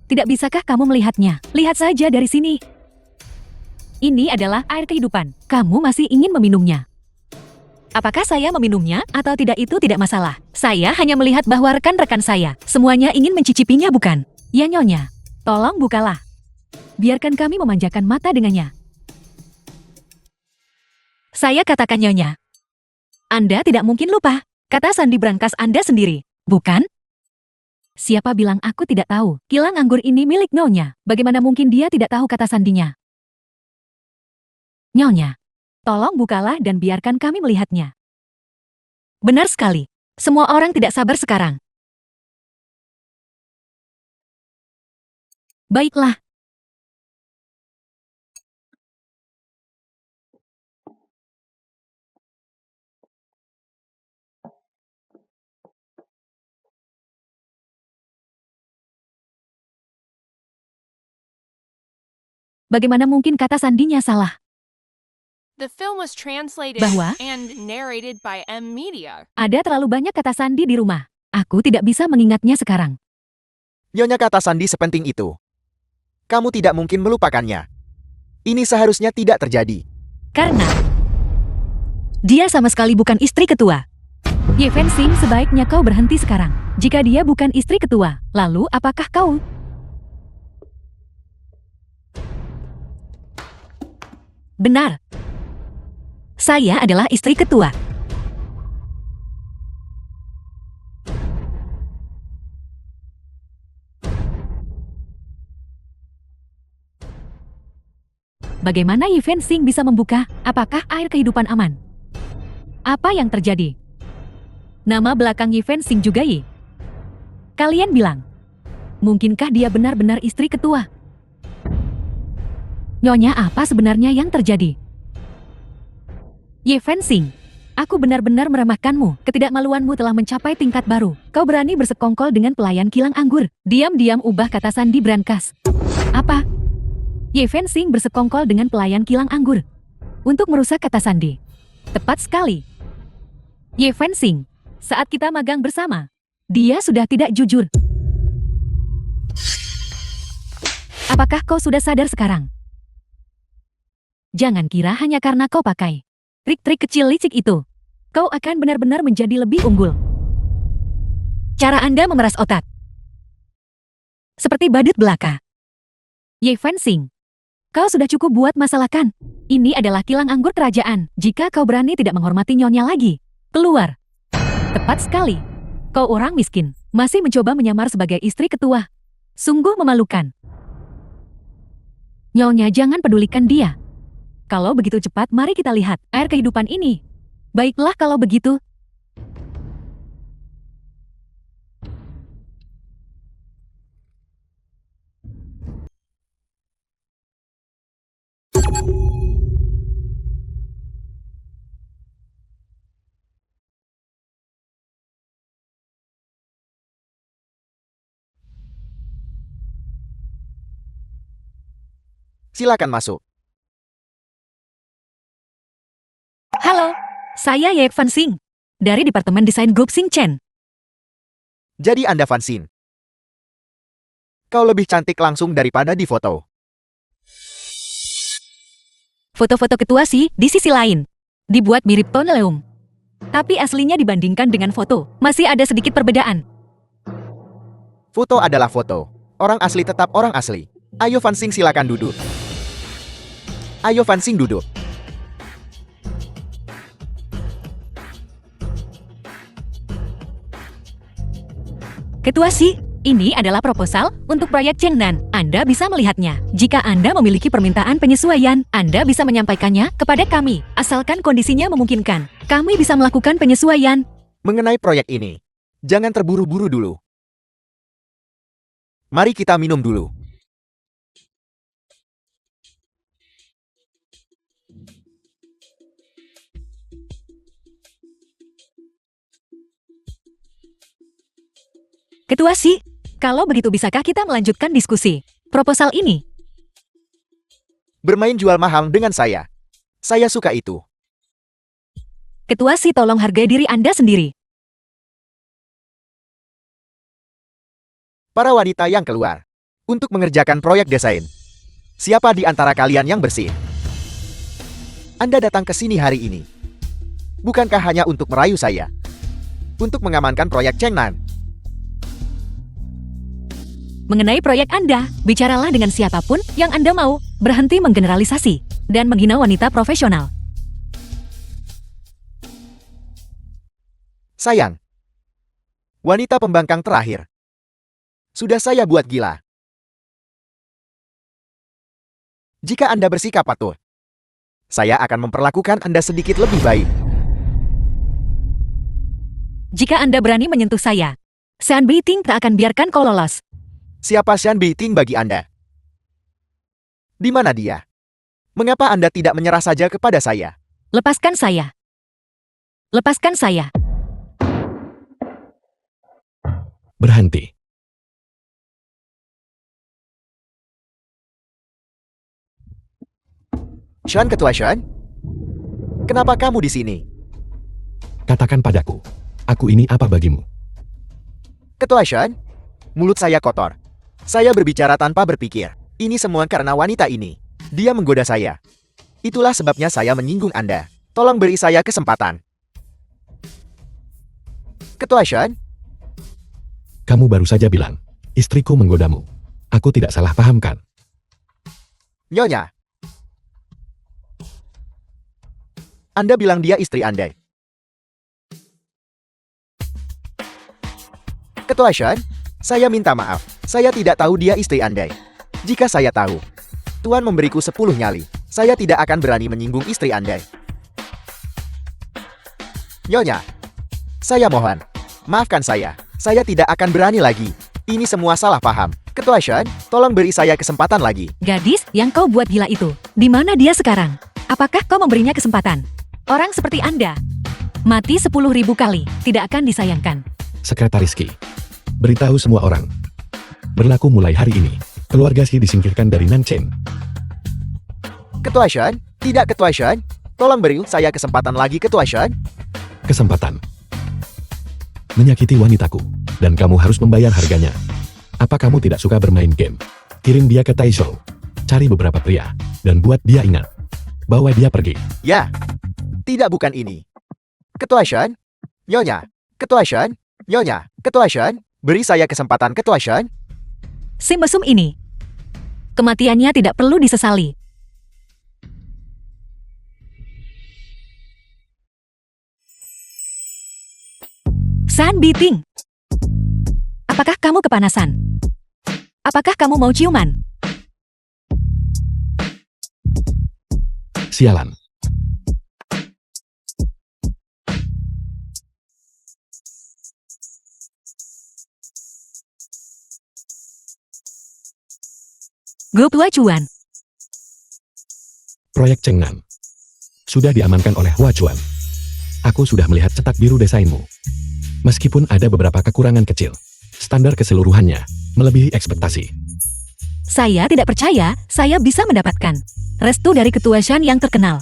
B: Tidak bisakah kamu melihatnya? Lihat saja dari sini. Ini adalah air kehidupan. Kamu masih ingin meminumnya. Apakah saya meminumnya atau tidak itu tidak masalah. Saya hanya melihat bahwa rekan-rekan saya semuanya ingin mencicipinya bukan? Ya Nyonya, tolong bukalah. Biarkan kami memanjakan mata dengannya. Saya katakan Nyonya. Anda tidak mungkin lupa, kata sandi brankas Anda sendiri, bukan? Siapa bilang aku tidak tahu? Kilang anggur ini milik Nyonya. Bagaimana mungkin dia tidak tahu kata sandinya? Nyonya, tolong bukalah dan biarkan kami melihatnya. Benar sekali. Semua orang tidak sabar sekarang. Baiklah. Bagaimana mungkin kata sandinya salah?
D: The film was translated
B: Bahwa?
D: and narrated by M Media.
B: Ada terlalu banyak kata sandi di rumah. Aku tidak bisa mengingatnya sekarang.
C: Nyonya kata sandi sepenting itu. Kamu tidak mungkin melupakannya. Ini seharusnya tidak terjadi.
B: Karena dia sama sekali bukan istri ketua. Ye Fencing, sebaiknya kau berhenti sekarang. Jika dia bukan istri ketua, lalu apakah kau? Benar. Saya adalah istri ketua. Bagaimana Ye Fencing bisa membuka? Apakah air kehidupan aman? Apa yang terjadi? Nama belakang Ye Fencing juga Ye. Kalian bilang, mungkinkah dia benar-benar istri ketua? Nyonya, apa sebenarnya yang terjadi? Ye Fencing, aku benar-benar meremehkanmu. Ketidakmaluanmu telah mencapai tingkat baru. Kau berani bersekongkol dengan pelayan kilang anggur. Diam-diam ubah kata sandi brankas. Apa? Ye Fencing bersekongkol dengan pelayan kilang anggur. Untuk merusak kata sandi. Tepat sekali. Ye Fencing, saat kita magang bersama, dia sudah tidak jujur. Apakah kau sudah sadar sekarang? Jangan kira hanya karena kau pakai trik-trik kecil licik itu, kau akan benar-benar menjadi lebih unggul. Cara Anda memeras otak. Seperti badut belaka. Ye Fencing, kau sudah cukup buat masalah kan? Ini adalah kilang anggur kerajaan. Jika kau berani tidak menghormati Nyonya lagi, keluar. Tepat sekali. Kau orang miskin, masih mencoba menyamar sebagai istri ketua. Sungguh memalukan. Nyonya, jangan pedulikan dia. Kalau begitu cepat, mari kita lihat air kehidupan ini. Baiklah kalau begitu.
C: Silakan masuk.
B: Halo, saya Ye Fencing dari Departemen Desain Grup Xing Chen.
C: Jadi Anda Fansin. Kau lebih cantik langsung daripada di foto.
B: Foto-foto ketua sih di sisi lain dibuat mirip Tonleum. Tapi aslinya dibandingkan dengan foto, masih ada sedikit perbedaan.
C: Foto adalah foto. Orang asli tetap orang asli. Ayo Fansing, silakan duduk. Ayo Fansing duduk.
B: Ketua Si, ini adalah proposal untuk proyek Chengnan. Anda bisa melihatnya. Jika Anda memiliki permintaan penyesuaian, Anda bisa menyampaikannya kepada kami. Asalkan kondisinya memungkinkan, kami bisa melakukan penyesuaian.
C: Mengenai proyek ini, jangan terburu-buru dulu. Mari kita minum dulu.
B: Ketua Si, kalau begitu bisakah kita melanjutkan diskusi proposal ini?
C: Bermain jual mahal dengan saya. Saya suka itu.
B: Ketua Si, tolong hargai diri Anda sendiri.
C: Para wanita yang keluar untuk mengerjakan proyek desain. Siapa di antara kalian yang bersih? Anda datang ke sini hari ini. Bukankah hanya untuk merayu saya? Untuk mengamankan proyek Chengnan?
B: Mengenai proyek Anda, bicaralah dengan siapapun yang Anda mau. Berhenti menggeneralisasi dan menghina wanita profesional.
C: Sayang. Wanita pembangkang terakhir. Sudah saya buat gila. Jika Anda bersikap patuh, saya akan memperlakukan Anda sedikit lebih baik.
B: Jika Anda berani menyentuh saya, Sean Beiting tak akan biarkan kau lolos.
C: Siapa Shan Beiting bagi Anda? Di mana dia? Mengapa Anda tidak menyerah saja kepada saya?
B: Lepaskan saya. Lepaskan saya.
A: Berhenti.
C: Shan, Ketua Shan? Kenapa kamu di sini?
A: Katakan padaku, aku ini apa bagimu?
C: Ketua Shan? Mulut saya kotor. Saya berbicara tanpa berpikir. Ini semua karena wanita ini. Dia menggoda saya. Itulah sebabnya saya menyinggung Anda. Tolong beri saya kesempatan. Ketua Shan?
A: Kamu baru saja bilang, istriku menggodamu. Aku tidak salah paham kan?
C: Nyonya. Anda bilang dia istri Anda. Ketua Shan, saya minta maaf. Saya tidak tahu dia istri Anda. Jika saya tahu, Tuan memberiku 10 nyali. Saya tidak akan berani menyinggung istri Anda. Nyonya, saya mohon, maafkan saya. Saya tidak akan berani lagi. Ini semua salah paham. Ketua Shan, tolong beri saya kesempatan lagi.
B: Gadis yang kau buat gila itu, di mana dia sekarang? Apakah kau memberinya kesempatan? Orang seperti Anda, mati 10.000 kali, tidak akan disayangkan.
A: Sekretaris Qi, beritahu semua orang. Berlaku mulai hari ini, keluarga Qi disingkirkan dari Nanchen.
C: Ketua Shan, tidak Ketua Shan. Tolong beri saya kesempatan lagi Ketua Shan.
A: Kesempatan. Menyakiti wanitaku, dan kamu harus membayar harganya. Apa kamu tidak suka bermain game? Kirim dia ke Taizhou. Cari beberapa pria, dan buat dia ingat. Bawa dia pergi.
C: Ya, tidak bukan ini. Ketua Shan, Nyonya, Ketua Shan, Nyonya, Ketua Shan, beri saya kesempatan Ketua Shan.
B: Si mesum ini, kematiannya tidak perlu disesali. San Beiting, apakah kamu kepanasan? Apakah kamu mau ciuman?
A: Sialan.
B: Grup Hua Chuan,
A: Proyek Chengnan sudah diamankan oleh Hua Chuan. Aku sudah melihat cetak biru desainmu. Meskipun ada beberapa kekurangan kecil, standar keseluruhannya melebihi ekspektasi.
B: saya tidak percaya saya bisa mendapatkan restu dari Ketua Shan yang terkenal.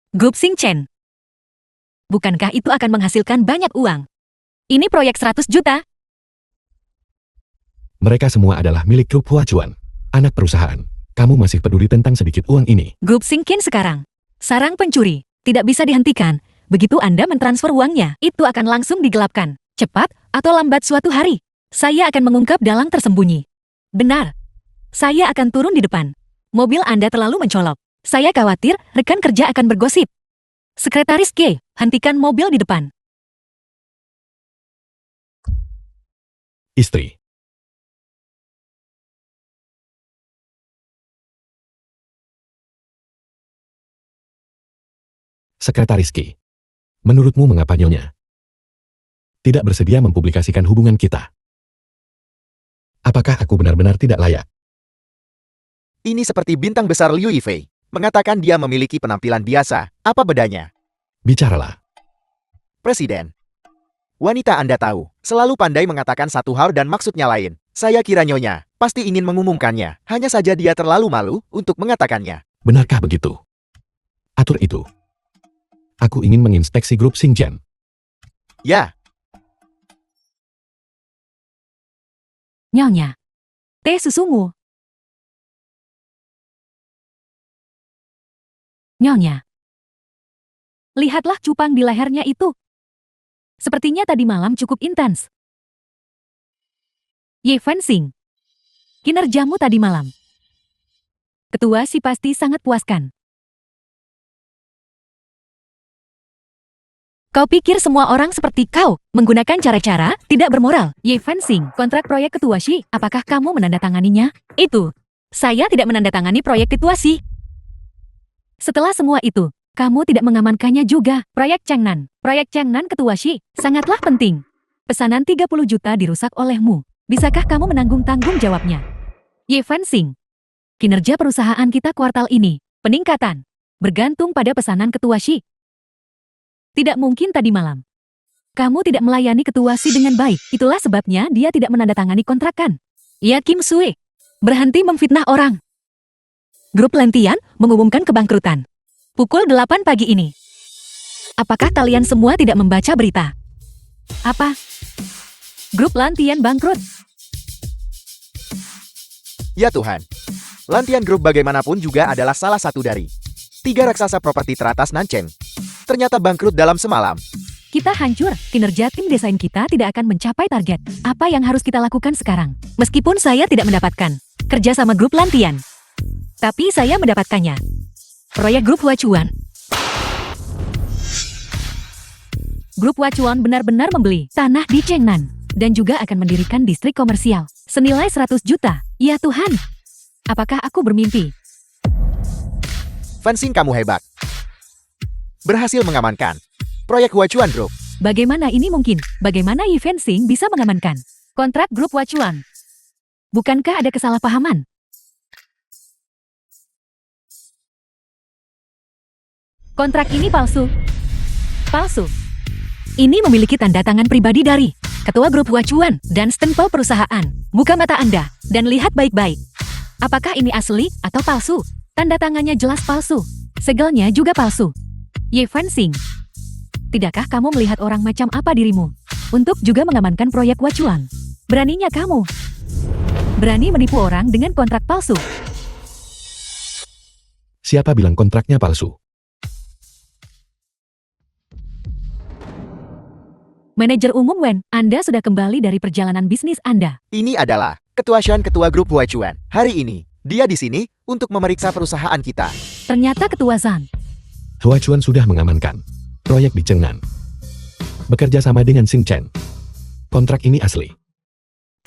B: Grup Xing Chen, bukankah itu akan menghasilkan banyak uang? Ini proyek 100 juta.
A: Mereka semua adalah milik grup Hua Chuan, anak perusahaan. Kamu masih peduli tentang sedikit uang ini.
B: Grup Xing Qin sekarang, sarang pencuri, tidak bisa dihentikan. Begitu Anda mentransfer uangnya, itu akan langsung digelapkan. Cepat atau lambat suatu hari, saya akan mengungkap dalang tersembunyi. Benar, saya akan turun di depan. Mobil Anda terlalu mencolok. Saya khawatir rekan kerja akan bergosip. Sekretaris G, hentikan mobil di depan.
A: Istri. Sekretaris Qi, menurutmu mengapa Nyonya tidak bersedia mempublikasikan hubungan kita? Apakah aku benar-benar tidak layak?
C: Ini seperti bintang besar Liu Yifei. Mengatakan dia memiliki penampilan biasa. Apa bedanya?
A: Bicaralah.
C: Presiden. Wanita Anda tahu, selalu pandai mengatakan satu hal dan maksudnya lain. Saya kira Nyonya pasti ingin mengumumkannya. Hanya saja dia terlalu malu untuk mengatakannya.
A: Benarkah begitu? Atur itu. Aku ingin menginspeksi grup Xingjian.
C: Ya,
B: Nyonya, teh susumu. Nyonya. Lihatlah cupang di lehernya itu. Sepertinya tadi malam cukup intens. Ye Fensing. Kinerjamu tadi malam. Ketua Si pasti sangat puaskan. Kau pikir semua orang seperti kau, menggunakan cara-cara tidak bermoral? Ye Fensing, kontrak proyek Ketua Si, apakah kamu menandatanganinya? Itu. Saya tidak menandatangani proyek Ketua Si. Setelah semua itu, kamu tidak mengamankannya juga. Proyek Changnan. Proyek Changnan Ketua Si, sangatlah penting. Pesanan 30 juta dirusak olehmu. Bisakah kamu menanggung tanggung jawabnya? Ye Fensing. Kinerja perusahaan kita kuartal ini, peningkatan, bergantung pada pesanan Ketua Si. Tidak mungkin tadi malam. Kamu tidak melayani Ketua Si dengan baik. Itulah sebabnya dia tidak menandatangani kontrakan. Ya Kim Sue. Berhenti memfitnah orang. Grup Lentian mengumumkan kebangkrutan. Pukul 8 pagi ini. Apakah kalian semua tidak membaca berita? Apa? Grup Lentian bangkrut.
C: Ya Tuhan. Lantian Group bagaimanapun juga adalah salah satu dari 3 raksasa properti teratas Nancheng. Ternyata bangkrut dalam semalam.
B: Kita hancur. Kinerja tim desain kita tidak akan mencapai target. Apa yang harus kita lakukan sekarang? Meskipun saya tidak mendapatkan kerja sama grup Lantian. Tapi saya mendapatkannya. Proyek grup Huachuan. Grup Huachuan benar-benar membeli tanah di Chengnan. Dan juga akan mendirikan distrik komersial. Senilai 100 juta. Ya Tuhan. Apakah aku bermimpi?
C: Fensing kamu hebat. Berhasil mengamankan proyek Huachuan Group.
B: Bagaimana ini mungkin? Bagaimana Yi Fensing bisa mengamankan kontrak grup Huachuan? Bukankah ada kesalahpahaman? Kontrak ini palsu. Palsu. Ini memiliki tanda tangan pribadi dari Ketua Grup Huachuan dan stempel perusahaan. Buka mata Anda dan lihat baik-baik. Apakah ini asli atau palsu? Tanda tangannya jelas palsu. Segelnya juga palsu. Ye Fensing. Tidakkah kamu melihat orang macam apa dirimu? Untuk juga mengamankan proyek Huachuan. Beraninya kamu. Berani menipu orang dengan kontrak palsu.
A: Siapa bilang kontraknya palsu?
B: Manajer umum Wen, Anda sudah kembali dari perjalanan bisnis Anda.
C: Ini adalah Ketua Shan Ketua Grup Huachuan. Hari ini, dia di sini untuk memeriksa perusahaan kita.
B: Ternyata Ketua Zan.
A: Huachuan sudah mengamankan proyek di Chengnan. Bekerja sama dengan Xing Chen. Kontrak ini asli.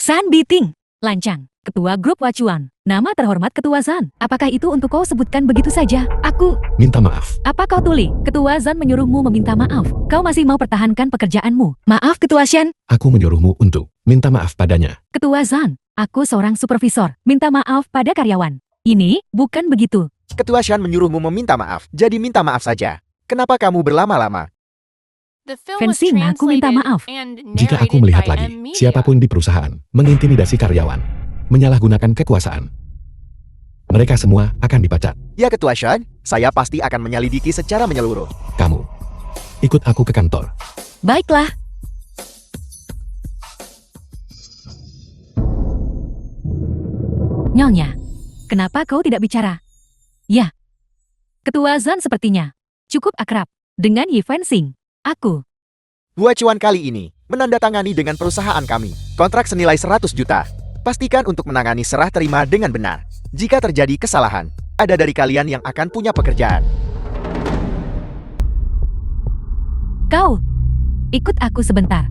B: San Biting. Lancang. Ketua Grup Huachuan. Nama terhormat Ketua Zan. Apakah itu untuk kau sebutkan begitu saja? Aku.
A: Minta maaf.
B: Apa kau tuli? Ketua Zan menyuruhmu meminta maaf. Kau masih mau pertahankan pekerjaanmu. Maaf Ketua Shan.
A: Aku menyuruhmu untuk minta maaf padanya.
B: Ketua Zan. Aku seorang supervisor. Minta maaf pada karyawan. Ini bukan begitu.
C: Ketua Shan menyuruhmu meminta maaf, jadi minta maaf saja. Kenapa kamu berlama-lama?
D: The film was
B: Fensing, aku minta
D: translated
B: maaf.
D: and
A: Jika aku
D: narrated
A: melihat
D: by
A: lagi,
D: M Media.
A: siapapun di perusahaan mengintimidasi karyawan, menyalahgunakan kekuasaan, mereka semua akan dipecat.
C: Ya Ketua Shan, saya pasti akan menyelidiki secara menyeluruh.
A: Kamu, ikut aku ke kantor.
B: Baiklah. Nyonya, kenapa kau tidak bicara? Ya. Ketua Zan sepertinya cukup akrab dengan Yi Fensing. Aku.
C: Huachuan kali ini menandatangani dengan perusahaan kami. Kontrak senilai 100 juta. Pastikan untuk menangani serah terima dengan benar. Jika terjadi kesalahan, ada dari kalian yang akan punya pekerjaan.
B: Kau. Ikut aku sebentar.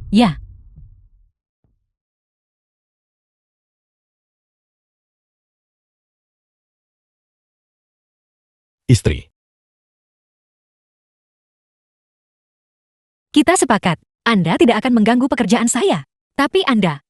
B: Ya.
A: Istri,
B: Kita sepakat. Anda tidak akan mengganggu pekerjaan saya. Tapi Anda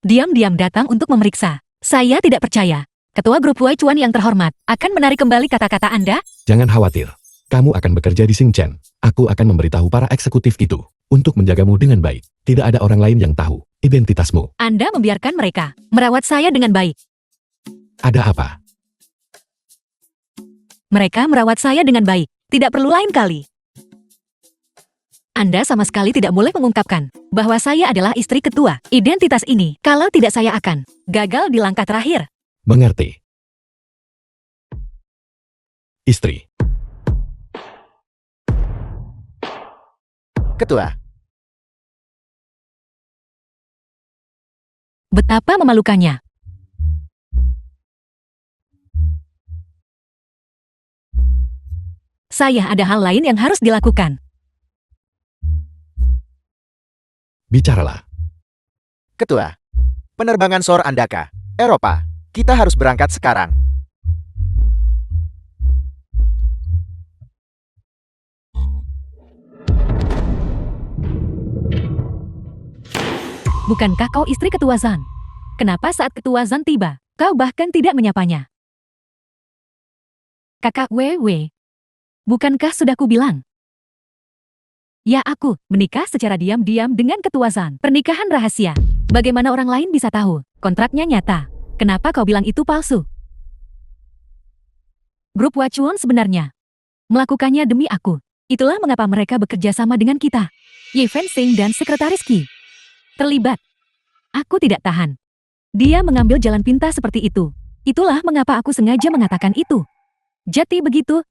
B: diam-diam datang untuk memeriksa. Saya tidak percaya. Ketua Grup Huachuan yang terhormat akan menarik kembali kata-kata Anda.
A: jangan khawatir. Kamu akan bekerja di Xing Chen. Aku akan memberitahu para eksekutif itu untuk menjagamu dengan baik. Tidak ada orang lain yang tahu identitasmu.
B: Anda membiarkan mereka merawat saya dengan baik.
A: Ada apa?
B: Mereka merawat saya dengan baik. Tidak perlu lain kali. Anda sama sekali tidak boleh mengungkapkan bahwa saya adalah istri ketua. Identitas ini, kalau tidak saya akan gagal di langkah terakhir.
A: Mengerti. Istri.
C: Ketua,
B: Betapa memalukannya. Saya ada hal lain yang harus dilakukan.
A: Bicaralah.
C: Ketua. Penerbangan SOR Andaka, Eropa. Kita harus berangkat sekarang.
B: Bukankah kau istri ketua Zan? Kenapa saat ketua Zan tiba, kau bahkan tidak menyapanya? Kakak Wewe, bukankah sudah kubilang? Ya aku, menikah secara diam-diam dengan ketua Zan. Pernikahan rahasia. Bagaimana orang lain bisa tahu? Kontraknya nyata. Kenapa kau bilang itu palsu? Grup Wachuan sebenarnya melakukannya demi aku. Itulah mengapa mereka bekerja sama dengan kita. Ye Fencing dan Sekretaris Qi terlibat. Aku tidak tahan. Dia mengambil jalan pintas seperti itu. Itulah mengapa aku sengaja mengatakan itu. Jadi begitu.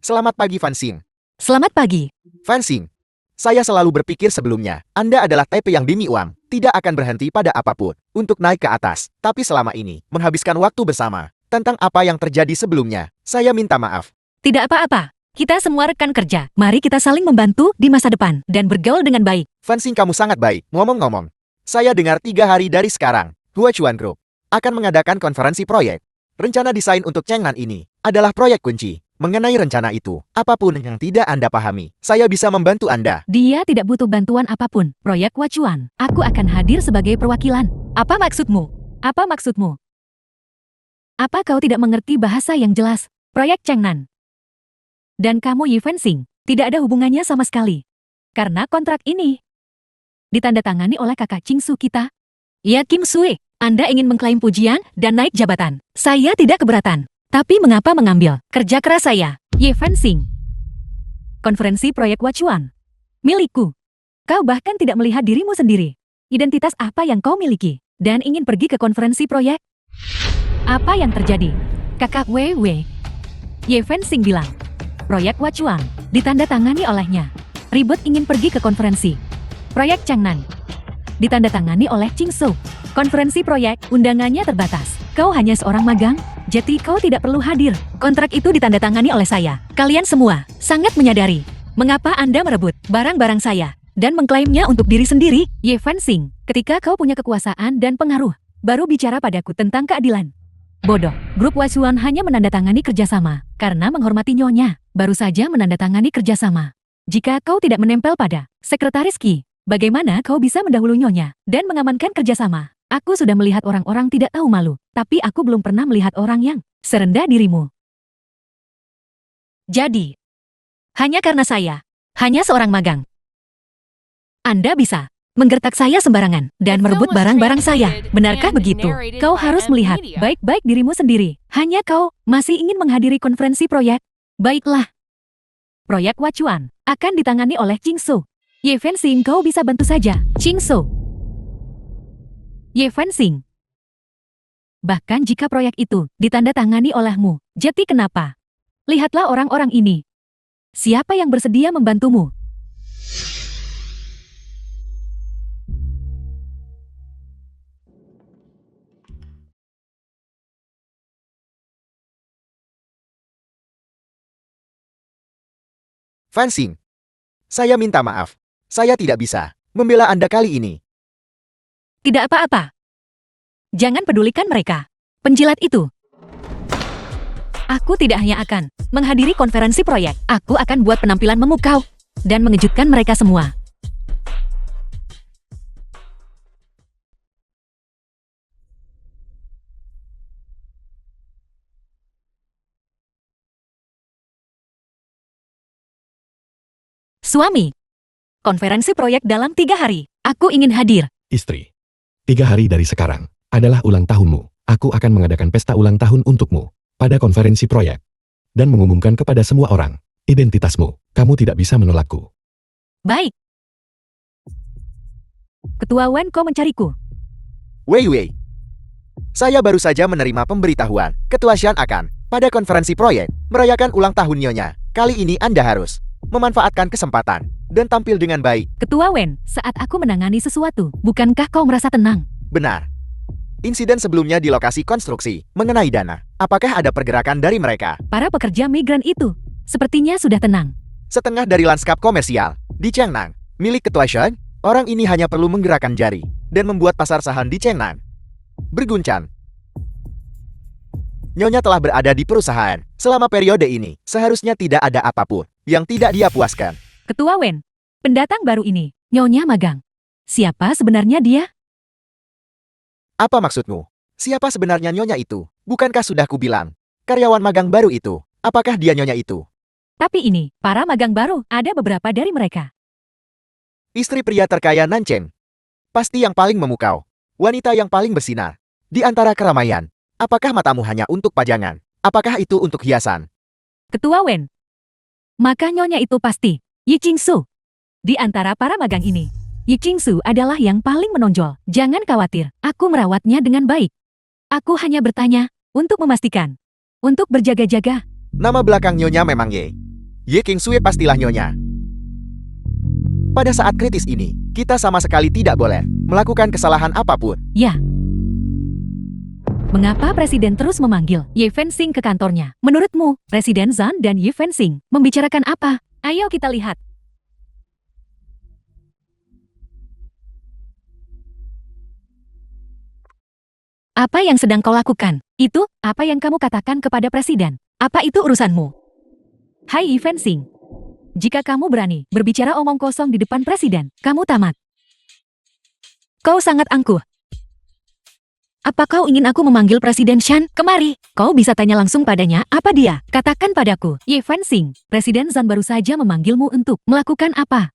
C: Selamat pagi, Fansing.
B: Selamat pagi.
C: Fansing, saya selalu berpikir sebelumnya, Anda adalah TP yang Bimi Wang, tidak akan berhenti pada apapun untuk naik ke atas. Tapi selama ini, menghabiskan waktu bersama, tentang apa yang terjadi sebelumnya, saya minta maaf.
B: Tidak apa-apa. Kita semua rekan kerja. Mari kita saling membantu di masa depan dan bergaul dengan baik.
C: Fansing, kamu sangat baik. Ngomong-ngomong, saya dengar 3 hari dari sekarang, Huachuan Group akan mengadakan konferensi proyek. Rencana desain untuk Changnan ini adalah proyek kunci. Mengenai rencana itu, apapun yang tidak Anda pahami, saya bisa membantu Anda.
B: Dia tidak butuh bantuan apapun. Proyek Wachuan. Aku akan hadir sebagai perwakilan. Apa maksudmu? Apa maksudmu? Apa kau tidak mengerti bahasa yang jelas? Proyek Changnan. Dan kamu Yi Fencing, tidak ada hubungannya sama sekali. Karena kontrak ini ditandatangani oleh kakak Chingsu kita. Ya Kim Sui, Anda ingin mengklaim pujian dan naik jabatan. Saya tidak keberatan. Tapi mengapa mengambil kerja keras saya? Ye Fencing. Konferensi proyek Wachuan. Milikku. Kau bahkan tidak melihat dirimu sendiri. Identitas apa yang kau miliki? Dan ingin pergi ke konferensi proyek? Apa yang terjadi? Kakak Wewe. Ye Fencing bilang. Proyek Wachuan ditandatangani olehnya. Ribut ingin pergi ke konferensi. Proyek Changnan ditandatangani oleh Chingsu. Konferensi proyek, undangannya terbatas. Kau hanya seorang magang, jadi kau tidak perlu hadir. Kontrak itu ditandatangani oleh saya. Kalian semua sangat menyadari mengapa Anda merebut barang-barang saya dan mengklaimnya untuk diri sendiri. Ye Fencing, ketika kau punya kekuasaan dan pengaruh, baru bicara padaku tentang keadilan. Bodoh, grup Wachuan hanya menandatangani kerjasama karena menghormati nyonya. Baru saja menandatangani kerjasama. Jika kau tidak menempel pada Sekretaris Qi, bagaimana kau bisa mendahului nyonya dan mengamankan kerjasama? Aku sudah melihat orang-orang tidak tahu malu, tapi aku belum pernah melihat orang yang serendah dirimu. Jadi, hanya karena saya, hanya seorang magang, Anda bisa menggertak saya sembarangan dan merebut barang-barang saya. Benarkah begitu? Kau harus melihat baik-baik dirimu sendiri. Hanya kau masih ingin menghadiri konferensi proyek. Baiklah. Proyek Wachuan akan ditangani oleh Chingsu. Ye Fencing, kau bisa bantu saja. Chingsu. Ye Fencing. Bahkan jika proyek itu ditandatangani olehmu, jadi kenapa? Lihatlah orang-orang ini. Siapa yang bersedia membantumu?
C: Fansing, saya minta maaf. Saya tidak bisa membela Anda kali ini.
B: Tidak apa-apa. Jangan pedulikan mereka. Penjilat itu. Aku tidak hanya akan menghadiri konferensi proyek. Aku akan buat penampilan memukau dan mengejutkan mereka semua. Suami. Konferensi proyek dalam 3 hari. Aku ingin hadir.
A: Istri. 3 hari dari sekarang adalah ulang tahunmu. Aku akan mengadakan pesta ulang tahun untukmu pada konferensi proyek. dan mengumumkan kepada semua orang identitasmu. Kamu tidak bisa menolakku.
B: Baik. Ketua Wen, kau mencariku.
C: Wei. Saya baru saja menerima pemberitahuan. Ketua Shan akan, pada konferensi proyek, merayakan ulang tahun Nyonya. Kali ini Anda harus memanfaatkan kesempatan dan tampil dengan baik.
B: Ketua Wen, saat aku menangani sesuatu, bukankah kau merasa tenang?
C: Benar. Insiden sebelumnya di lokasi konstruksi mengenai dana. Apakah ada pergerakan dari mereka?
B: Para pekerja migran itu sepertinya sudah tenang.
C: Setengah dari lanskap komersial di Chengnan, milik Ketua Shan, orang ini hanya perlu menggerakkan jari dan membuat pasar saham di Chengnan berguncang. Nyonya telah berada di perusahaan selama periode ini. Seharusnya tidak ada apapun yang tidak dia puaskan.
B: Ketua Wen, pendatang baru ini, Nyonya magang. Siapa sebenarnya dia?
C: Apa maksudmu? Siapa sebenarnya Nyonya itu? Bukankah sudah kubilang? Karyawan magang baru itu. Apakah dia Nyonya itu?
B: Tapi ini, para magang baru, ada beberapa dari mereka.
C: Istri pria terkaya Nanchen. Pasti yang paling memukau. Wanita yang paling bersinar. Di antara keramaian. Apakah matamu hanya untuk pajangan? Apakah itu untuk hiasan?
B: Ketua Wen. Maka Nyonya itu pasti Yi Qingsu. Di antara para magang ini, Yi Qingsu adalah yang paling menonjol. Jangan khawatir, aku merawatnya dengan baik. Aku hanya bertanya untuk memastikan. Untuk berjaga-jaga.
C: Nama belakang Nyonya memang Ye. Ye Qingsui pastilah Nyonya. Pada saat kritis ini, kita sama sekali tidak boleh melakukan kesalahan apapun.
B: Ya. Mengapa Presiden terus memanggil Ye Fensing ke kantornya? Menurutmu, Presiden Zhan dan Ye Fensing membicarakan apa? Ayo kita lihat. Apa yang sedang kau lakukan? Itu, apa yang kamu katakan kepada Presiden? Apa itu urusanmu? Hai Ye Fensing. Jika kamu berani berbicara omong kosong di depan Presiden, kamu tamat. Kau sangat angkuh. Apa kau ingin aku memanggil Presiden Shan? Kemari. Kau bisa tanya langsung padanya, apa dia? Katakan padaku, Ye Fensing, Presiden Zhan baru saja memanggilmu untuk melakukan apa?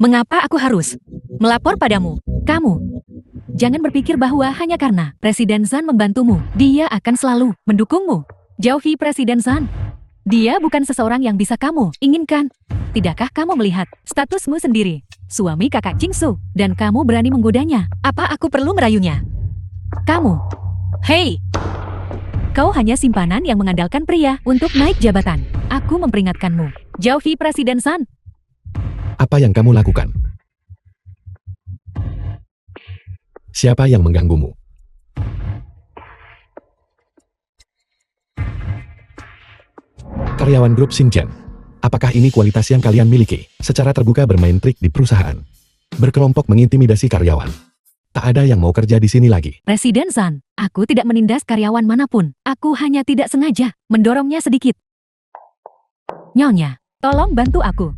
B: Mengapa aku harus melapor padamu? Kamu. Jangan berpikir bahwa hanya karena Presiden Zhan membantumu, dia akan selalu mendukungmu. Jauhi Presiden Zhan. Dia bukan seseorang yang bisa kamu inginkan. Tidakkah kamu melihat statusmu sendiri? Suami kakak Qingsu, dan kamu berani menggodanya. Apa aku perlu merayunya? Kamu. Hei! Kau hanya simpanan yang mengandalkan pria untuk naik jabatan. Aku memperingatkanmu. Jauhi Presiden Zhan.
A: Apa yang kamu lakukan? Siapa yang mengganggumu? Karyawan grup Xinjiang. Apakah ini kualitas yang kalian miliki? Secara terbuka bermain trik di perusahaan. Berkelompok mengintimidasi karyawan. Tak ada yang mau kerja di sini lagi.
B: Presiden Zhan, aku tidak menindas karyawan manapun. Aku hanya tidak sengaja mendorongnya sedikit. Nyonya, tolong bantu aku.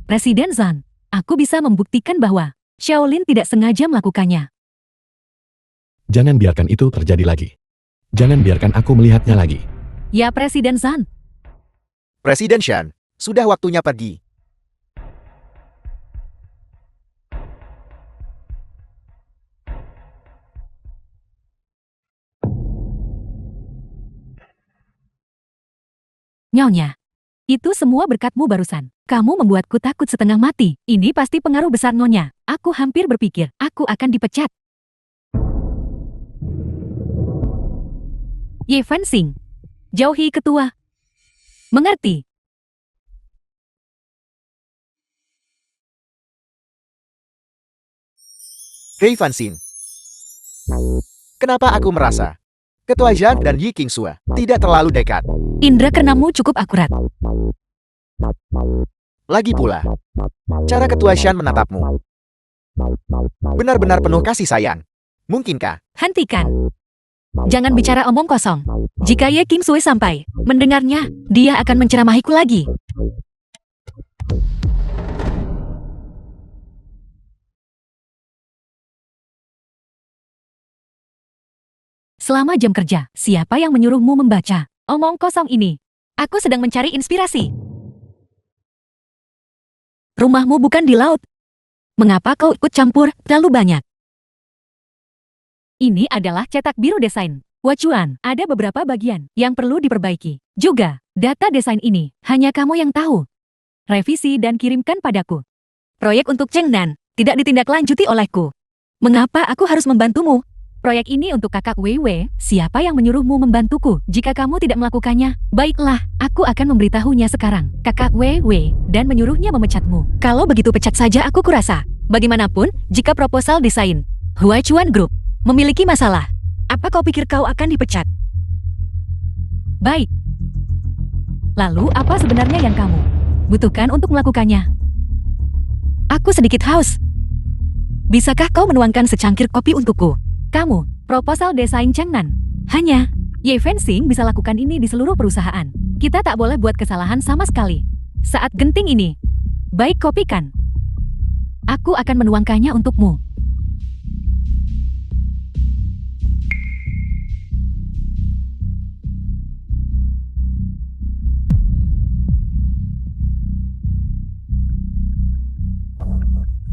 B: Presiden Zhan, aku bisa membuktikan bahwa Shaolin tidak sengaja melakukannya.
A: Jangan biarkan itu terjadi lagi. Jangan biarkan aku melihatnya lagi.
B: Ya Presiden Zhan.
C: Presiden Shan, sudah waktunya pergi.
B: Nyonya, itu semua berkatmu barusan. Kamu membuatku takut setengah mati. Ini pasti pengaruh besar Nyonya. Aku hampir berpikir aku akan dipecat. Ye Fensing, jauhi ketua. Mengerti?
C: Hei Fansin. Kenapa aku merasa Ketua Zhan dan Yi Qingsue tidak terlalu dekat?
B: Indra keenammu cukup akurat.
C: Lagi pula, cara Ketua Shan menatapmu benar-benar penuh kasih sayang. Mungkinkah?
B: Hentikan. Jangan bicara omong kosong. Jika Ye Qingsue sampai mendengarnya, dia akan menceramahiku lagi. Selama jam kerja, siapa yang menyuruhmu membaca omong kosong ini? Aku sedang mencari inspirasi. Rumahmu bukan di laut. Mengapa kau ikut campur terlalu banyak? Ini adalah cetak biru desain. Wacuan, ada beberapa bagian yang perlu diperbaiki. Juga, data desain ini hanya kamu yang tahu. Revisi dan kirimkan padaku. Proyek untuk Chengnan tidak ditindaklanjuti olehku. Mengapa aku harus membantumu? Proyek ini untuk kakak Weiwei. Siapa yang menyuruhmu membantuku? Jika kamu tidak melakukannya, baiklah, aku akan memberitahunya sekarang. Kakak Weiwei dan menyuruhnya memecatmu. Kalau begitu pecat saja aku kurasa. Bagaimanapun, jika proposal desain Huachuan Group memiliki masalah, apa kau pikir kau akan dipecat? Baik. Lalu apa sebenarnya yang kamu butuhkan untuk melakukannya? Aku sedikit haus. Bisakah kau menuangkan secangkir kopi untukku? Kamu, proposal desain Changnan. Hanya, Ye Fensing bisa lakukan ini di seluruh perusahaan. Kita tak boleh buat kesalahan sama sekali. Saat genting ini, baik kopikan. Aku akan menuangkannya untukmu.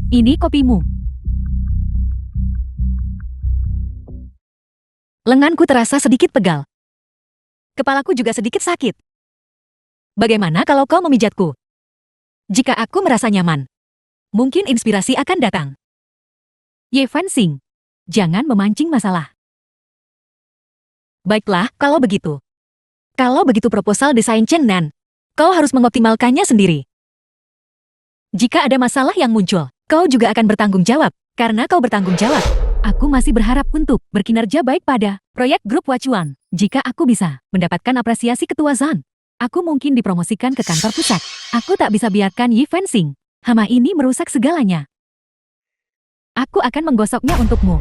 B: Ini kopimu. Lenganku terasa sedikit pegal. Kepalaku juga sedikit sakit. Bagaimana kalau kau memijatku? Jika aku merasa nyaman, mungkin inspirasi akan datang. Ye Fensing, jangan memancing masalah. Baiklah, kalau begitu. Kalau begitu proposal desain Chengnan, kau harus mengoptimalkannya sendiri. Jika ada masalah yang muncul, kau juga akan bertanggung jawab. Karena kau bertanggung jawab, aku masih berharap untuk berkinerja baik pada proyek grup Wachuan. Jika aku bisa mendapatkan apresiasi Ketua Zan, aku mungkin dipromosikan ke kantor pusat. Aku tak bisa biarkan Ye Fensing hama ini merusak segalanya. Aku akan menggosoknya untukmu.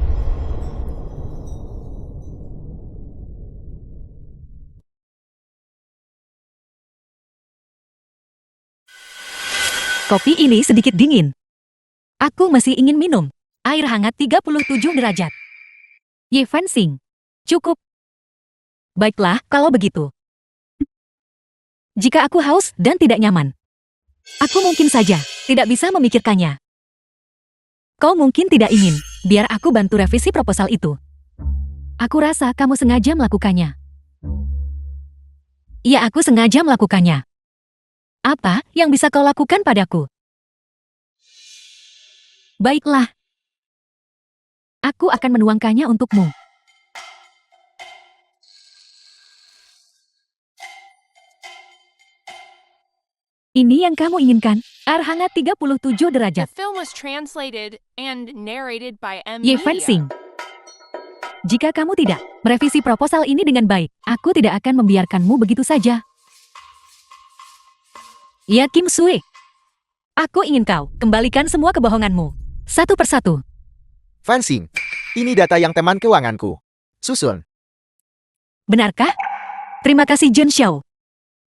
B: Kopi ini sedikit dingin. Aku masih ingin minum air hangat 37 derajat. Ye Fensing, cukup. Baiklah, kalau begitu. Jika aku haus dan tidak nyaman, aku mungkin saja tidak bisa memikirkannya. Kau mungkin tidak ingin biar aku bantu revisi proposal itu. Aku rasa kamu sengaja melakukannya. Iya, aku sengaja melakukannya. Apa yang bisa kau lakukan padaku? Baiklah. Aku akan menuangkannya untukmu. Ini yang kamu inginkan, air hangat 37
D: The
B: derajat.
D: film was translated and narrated by M.
B: Ye
D: Media.
B: Fensing. Jika kamu tidak merevisi proposal ini dengan baik, aku tidak akan membiarkanmu begitu saja. Ya Kim Sui. Aku ingin kau kembalikan semua kebohonganmu. Satu persatu.
C: Fensing, ini data yang teman keuanganku. Susun.
B: Benarkah? Terima kasih Jun Xiao.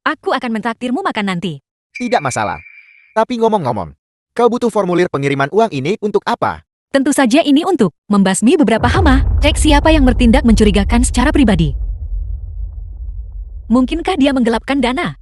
B: Aku akan mentraktirmu makan nanti.
C: Tidak masalah. Tapi ngomong-ngomong, kau butuh formulir pengiriman uang ini untuk apa?
B: Tentu saja ini untuk membasmi beberapa hama. Cek siapa yang bertindak mencurigakan secara pribadi. Mungkinkah dia menggelapkan dana?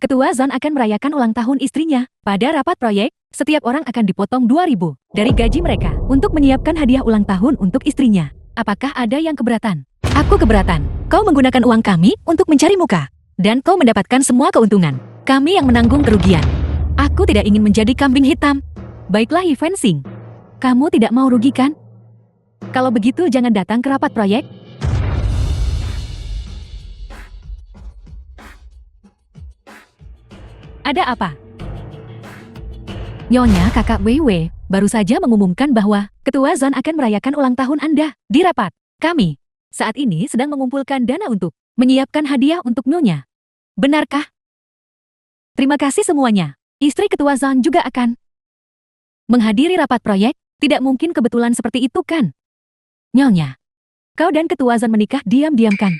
B: Ketua Zan akan merayakan ulang tahun istrinya. Pada rapat proyek, setiap orang akan dipotong 2.000 dari gaji mereka untuk menyiapkan hadiah ulang tahun untuk istrinya. Apakah ada yang keberatan? Aku keberatan. Kau menggunakan uang kami untuk mencari muka. Dan kau mendapatkan semua keuntungan. Kami yang menanggung kerugian. Aku tidak ingin menjadi kambing hitam. Baiklah Ye Fensing. Kamu tidak mau rugikan? Kalau begitu jangan datang ke rapat proyek. Ada apa? Nyonya kakak Weiwei baru saja mengumumkan bahwa Ketua Zan akan merayakan ulang tahun Anda di rapat. Kami saat ini sedang mengumpulkan dana untuk menyiapkan hadiah untuk Nyonya. Benarkah? Terima kasih semuanya. Istri Ketua Zan juga akan menghadiri rapat proyek. Tidak mungkin kebetulan seperti itu kan? Nyonya, kau dan Ketua Zan menikah diam-diam kan?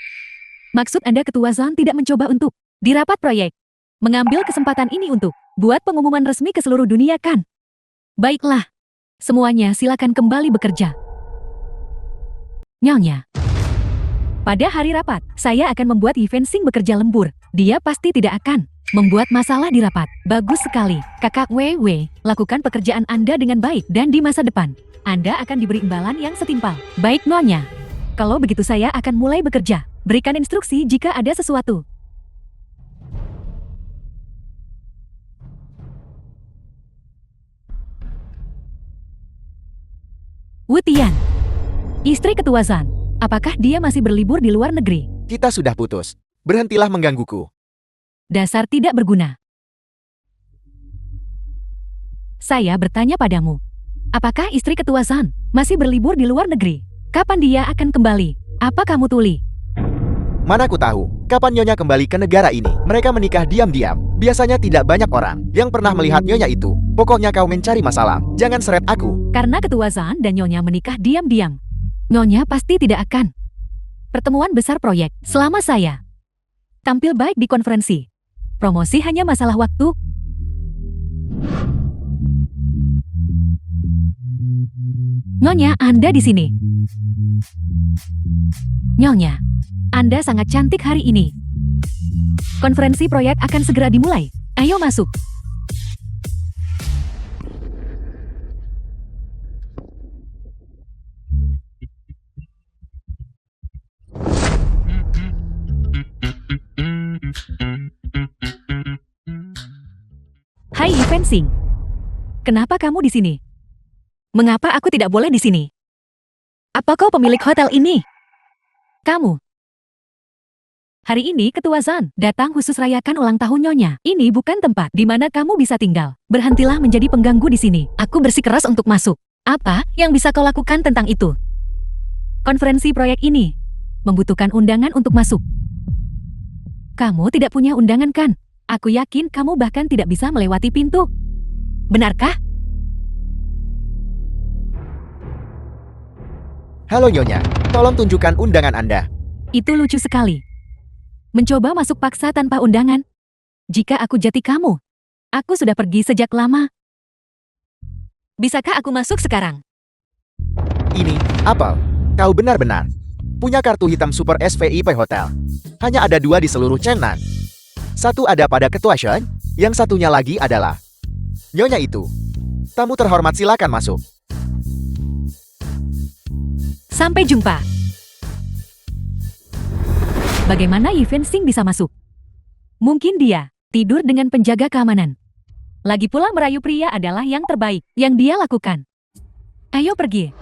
B: Maksud Anda Ketua Zan tidak mencoba untuk di rapat proyek mengambil kesempatan ini untuk buat pengumuman resmi ke seluruh dunia kan? Baiklah. Semuanya silakan kembali bekerja. Nyonya. Pada hari rapat, saya akan membuat Ye Fensing bekerja lembur. Dia pasti tidak akan membuat masalah di rapat. Bagus sekali. Kakak Weiwei, lakukan pekerjaan Anda dengan baik dan di masa depan. Anda akan diberi imbalan yang setimpal. Baik, Nyonya. Kalau begitu saya akan mulai bekerja. Berikan instruksi jika ada sesuatu. Wu Tian, istri Ketua Zan. Apakah dia masih berlibur di luar negeri?
C: Kita sudah putus. Berhentilah menggangguku.
B: Dasar tidak berguna. Saya bertanya padamu. Apakah istri Ketua Zan masih berlibur di luar negeri? Kapan dia akan kembali? Apa kamu tuli?
C: Mana ku tahu, kapan Nyonya kembali ke negara ini? Mereka menikah diam-diam. Biasanya tidak banyak orang yang pernah melihat Nyonya itu. Pokoknya kau mencari masalah. Jangan seret aku.
B: Karena Ketua Zan dan Nyonya menikah diam-diam. Nyonya pasti tidak akan. Pertemuan besar proyek selama saya tampil baik di konferensi. Promosi hanya masalah waktu. Nyonya, Anda di sini. Nyonya, Anda sangat cantik hari ini. Konferensi proyek akan segera dimulai. Ayo masuk. Hai Yi Fensing. Kenapa kamu di sini? Mengapa aku tidak boleh di sini? Apa kau pemilik hotel ini? Kamu. Hari ini Ketua Zan datang khusus rayakan ulang tahun Nyonya. Ini bukan tempat di mana kamu bisa tinggal. Berhentilah menjadi pengganggu di sini. Aku bersikeras untuk masuk. Apa yang bisa kau lakukan tentang itu? Konferensi proyek ini membutuhkan undangan untuk masuk. Kamu tidak punya undangan kan? Aku yakin kamu bahkan tidak bisa melewati pintu. Benarkah?
C: Halo Nyonya, tolong tunjukkan undangan Anda.
B: Itu lucu sekali. Mencoba masuk paksa tanpa undangan. Jika aku jati kamu, aku sudah pergi sejak lama. Bisakah aku masuk sekarang?
C: Ini, Apel, kau benar-benar punya kartu hitam Super SVIP Hotel. Hanya ada 2 di seluruh Chengnan. Satu ada pada Ketua Shen, yang satunya lagi adalah Nyonya itu. Tamu terhormat, silakan masuk.
B: Sampai jumpa. Bagaimana Yi Fensing bisa masuk? Mungkin dia tidur dengan penjaga keamanan. Lagi pula merayu pria adalah yang terbaik yang dia lakukan. Ayo pergi.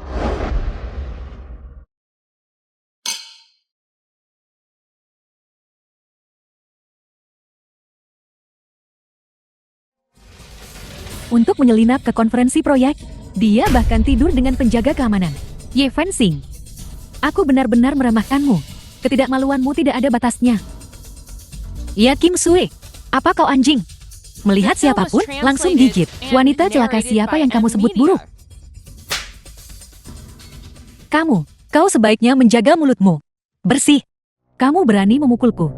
B: Untuk menyelinap ke konferensi proyek, dia bahkan tidur dengan penjaga keamanan. Ye Fensing, aku benar-benar meremehkanmu. Ketidakmaluanmu tidak ada batasnya. Ya Kim Sui, apa kau anjing? Melihat
D: The film was
B: siapapun, langsung gigit.
D: translated
B: Wanita
D: and
B: celaka
D: narrated
B: siapa
D: by
B: yang kamu sebut
D: M-Media.
B: buruk? Kau sebaiknya menjaga mulutmu. Bersih. Kamu berani memukulku.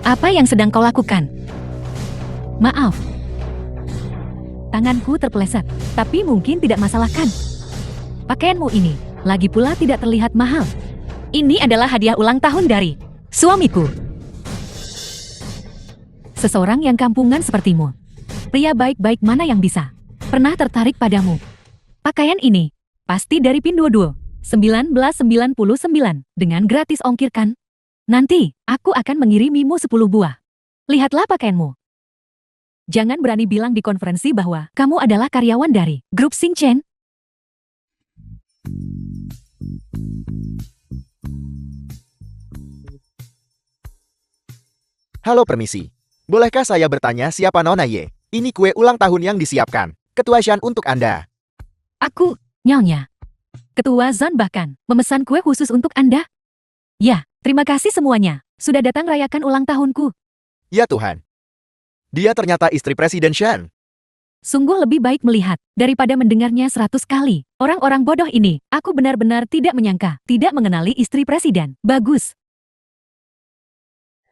B: Apa yang sedang kau lakukan? Maaf. Tanganku terpeleset, tapi mungkin tidak masalah kan? Pakaianmu ini, lagi pula tidak terlihat mahal. Ini adalah hadiah ulang tahun dari suamiku. Seseorang yang kampungan sepertimu. Pria baik-baik mana yang bisa pernah tertarik padamu? Pakaian ini pasti dari Pinduoduo 1999 dengan gratis ongkir kan? Nanti aku akan mengirimimu 10 buah. Lihatlah pakaianmu. Jangan berani bilang di konferensi bahwa kamu adalah karyawan dari grup Xing Chen.
C: Halo, permisi. Bolehkah saya bertanya siapa Nona Ye? Ini kue ulang tahun yang disiapkan Ketua Shan untuk Anda.
B: Aku, Nyonya. Ketua Zan bahkan memesan kue khusus untuk Anda. Ya, terima kasih semuanya. Sudah datang rayakan ulang tahunku.
C: Ya Tuhan. Dia ternyata istri Presiden Shan.
B: Sungguh lebih baik melihat daripada mendengarnya 100 kali. Orang-orang bodoh ini, aku benar-benar tidak menyangka, tidak mengenali istri presiden. Bagus.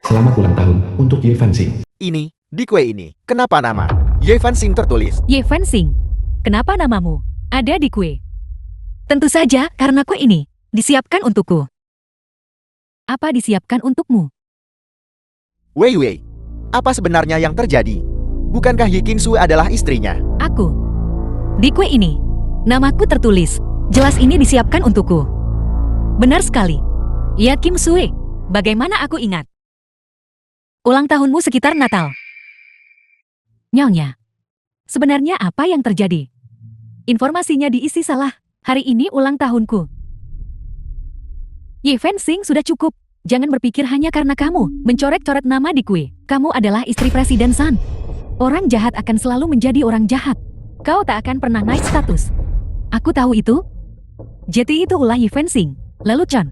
A: Selamat ulang tahun untuk Ye Fensing.
C: Ini, di kue ini, kenapa nama Ye Fensing tertulis?
B: Ye Fensing, kenapa namamu ada di kue? Tentu saja karena kue ini disiapkan untukku. Apa disiapkan untukmu?
C: Wei, apa sebenarnya yang terjadi? Bukankah Yi King-sui adalah istrinya?
B: Aku. Di kue ini, namaku tertulis. Jelas ini disiapkan untukku. Benar sekali. Ya Kim Sui, bagaimana aku ingat? Ulang tahunmu sekitar Natal. Nyonya, sebenarnya apa yang terjadi? Informasinya diisi salah. Hari ini ulang tahunku. Ye Fensing sudah cukup. Jangan berpikir hanya karena kamu mencoret-coret nama di kue. Kamu adalah istri Presiden Sun. Orang jahat akan selalu menjadi orang jahat. Kau tak akan pernah naik status. Aku tahu itu. Jadi itu ulah Ye Fensing. Lalu Chan,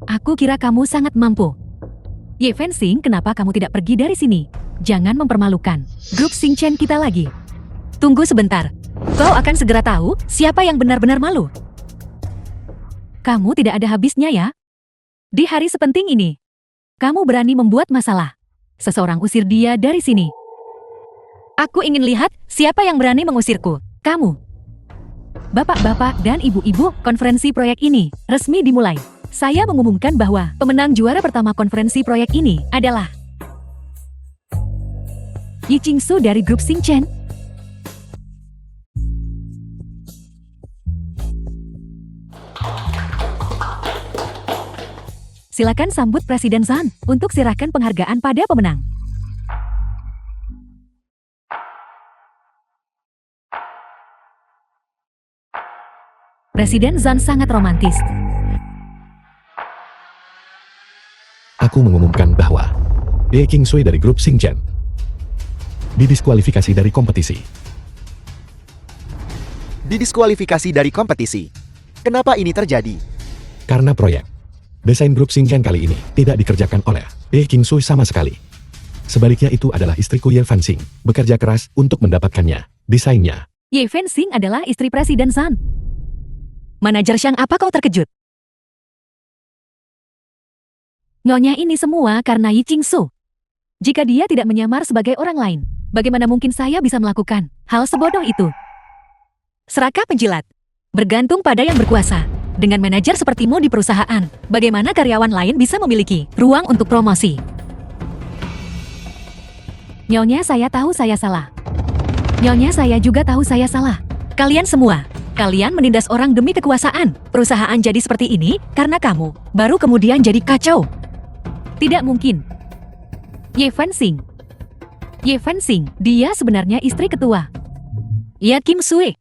B: aku kira kamu sangat mampu. Ye Fensing, kenapa kamu tidak pergi dari sini? Jangan mempermalukan grup Xing Chen kita lagi. Tunggu sebentar. Kau akan segera tahu siapa yang benar-benar malu. Kamu tidak ada habisnya ya. Di hari sepenting ini, kamu berani membuat masalah. Seseorang usir dia dari sini. Aku ingin lihat siapa yang berani mengusirku. Kamu. Bapak-bapak dan ibu-ibu, konferensi proyek ini resmi dimulai. Saya mengumumkan bahwa pemenang juara pertama konferensi proyek ini adalah Yi Qingsu dari grup Xing Chen. Silakan sambut Presiden Sun untuk serahkan penghargaan pada pemenang. Presiden Sun sangat romantis.
A: Aku mengumumkan bahwa Ye King-sui dari grup Xing Chen didiskualifikasi dari kompetisi.
C: Didiskualifikasi dari kompetisi. Kenapa ini terjadi?
A: Karena proyek desain grup Xing Chen kali ini tidak dikerjakan oleh Ye King-sui sama sekali. Sebaliknya itu adalah istriku Ye Fanxing, bekerja keras untuk mendapatkannya. Desainnya.
B: Ye Fensing adalah istri Presiden Sun. Manajer Shang, apa kau terkejut? Nyonya, ini semua karena Yi Qingsu. Jika dia tidak menyamar sebagai orang lain, bagaimana mungkin saya bisa melakukan hal sebodoh itu? Serakah penjilat. Bergantung pada yang berkuasa. Dengan manajer sepertimu di perusahaan, bagaimana karyawan lain bisa memiliki ruang untuk promosi? Nyonya, saya tahu saya salah. Nyonya, saya juga tahu saya salah. Kalian semua. Kalian menindas orang demi kekuasaan. Perusahaan jadi seperti ini karena kamu. Baru kemudian jadi kacau. Tidak mungkin. Ye Fanxing. Ye Fanxing, dia sebenarnya istri ketua. Ya Kim Sui.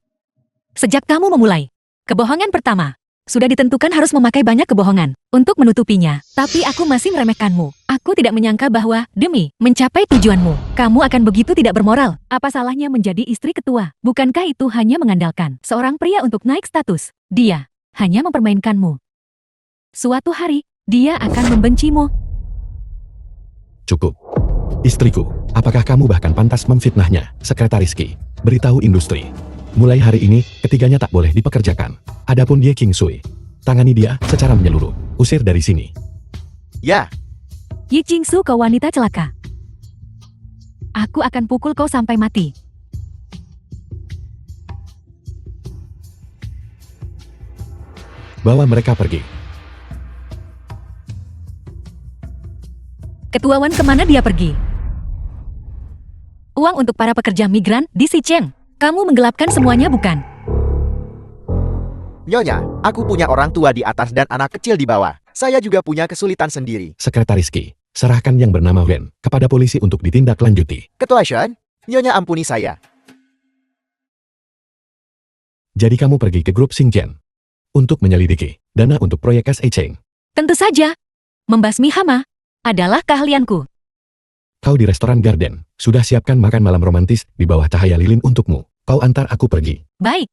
B: Sejak kamu memulai, kebohongan pertama, sudah ditentukan harus memakai banyak kebohongan untuk menutupinya. Tapi aku masih meremehkanmu. Aku tidak menyangka bahwa demi mencapai tujuanmu, kamu akan begitu tidak bermoral. Apa salahnya menjadi istri ketua? Bukankah itu hanya mengandalkan seorang pria untuk naik status? Dia hanya mempermainkanmu. Suatu hari, dia akan membencimu.
A: Cukup. Istriku, apakah kamu bahkan pantas memfitnahnya? Sekretaris Qi, beritahu industri. Mulai hari ini, ketiganya tak boleh dipekerjakan. Adapun Ye King-sui, tangani dia secara menyeluruh. Usir dari sini.
C: Ya,
B: Yi Qingsu, kau wanita celaka. Aku akan pukul kau sampai mati.
A: Bawa mereka pergi.
B: Ketua Wan, kemana dia pergi? Uang untuk para pekerja migran di Xicheng. Kamu menggelapkan semuanya, bukan?
C: Nyonya, aku punya orang tua di atas dan anak kecil di bawah. Saya juga punya kesulitan sendiri.
A: Sekretaris Qi, serahkan yang bernama Wen kepada polisi untuk ditindaklanjuti.
C: Ketua Shen, Nyonya ampuni saya.
A: Jadi kamu pergi ke grup Xing Chen untuk menyelidiki dana untuk proyek S.A. Cheng.
B: Tentu saja. Membasmi hama adalah keahlianku.
A: Kau di restoran Garden, sudah siapkan makan malam romantis di bawah cahaya lilin untukmu. Kau antar aku pergi.
B: Baik.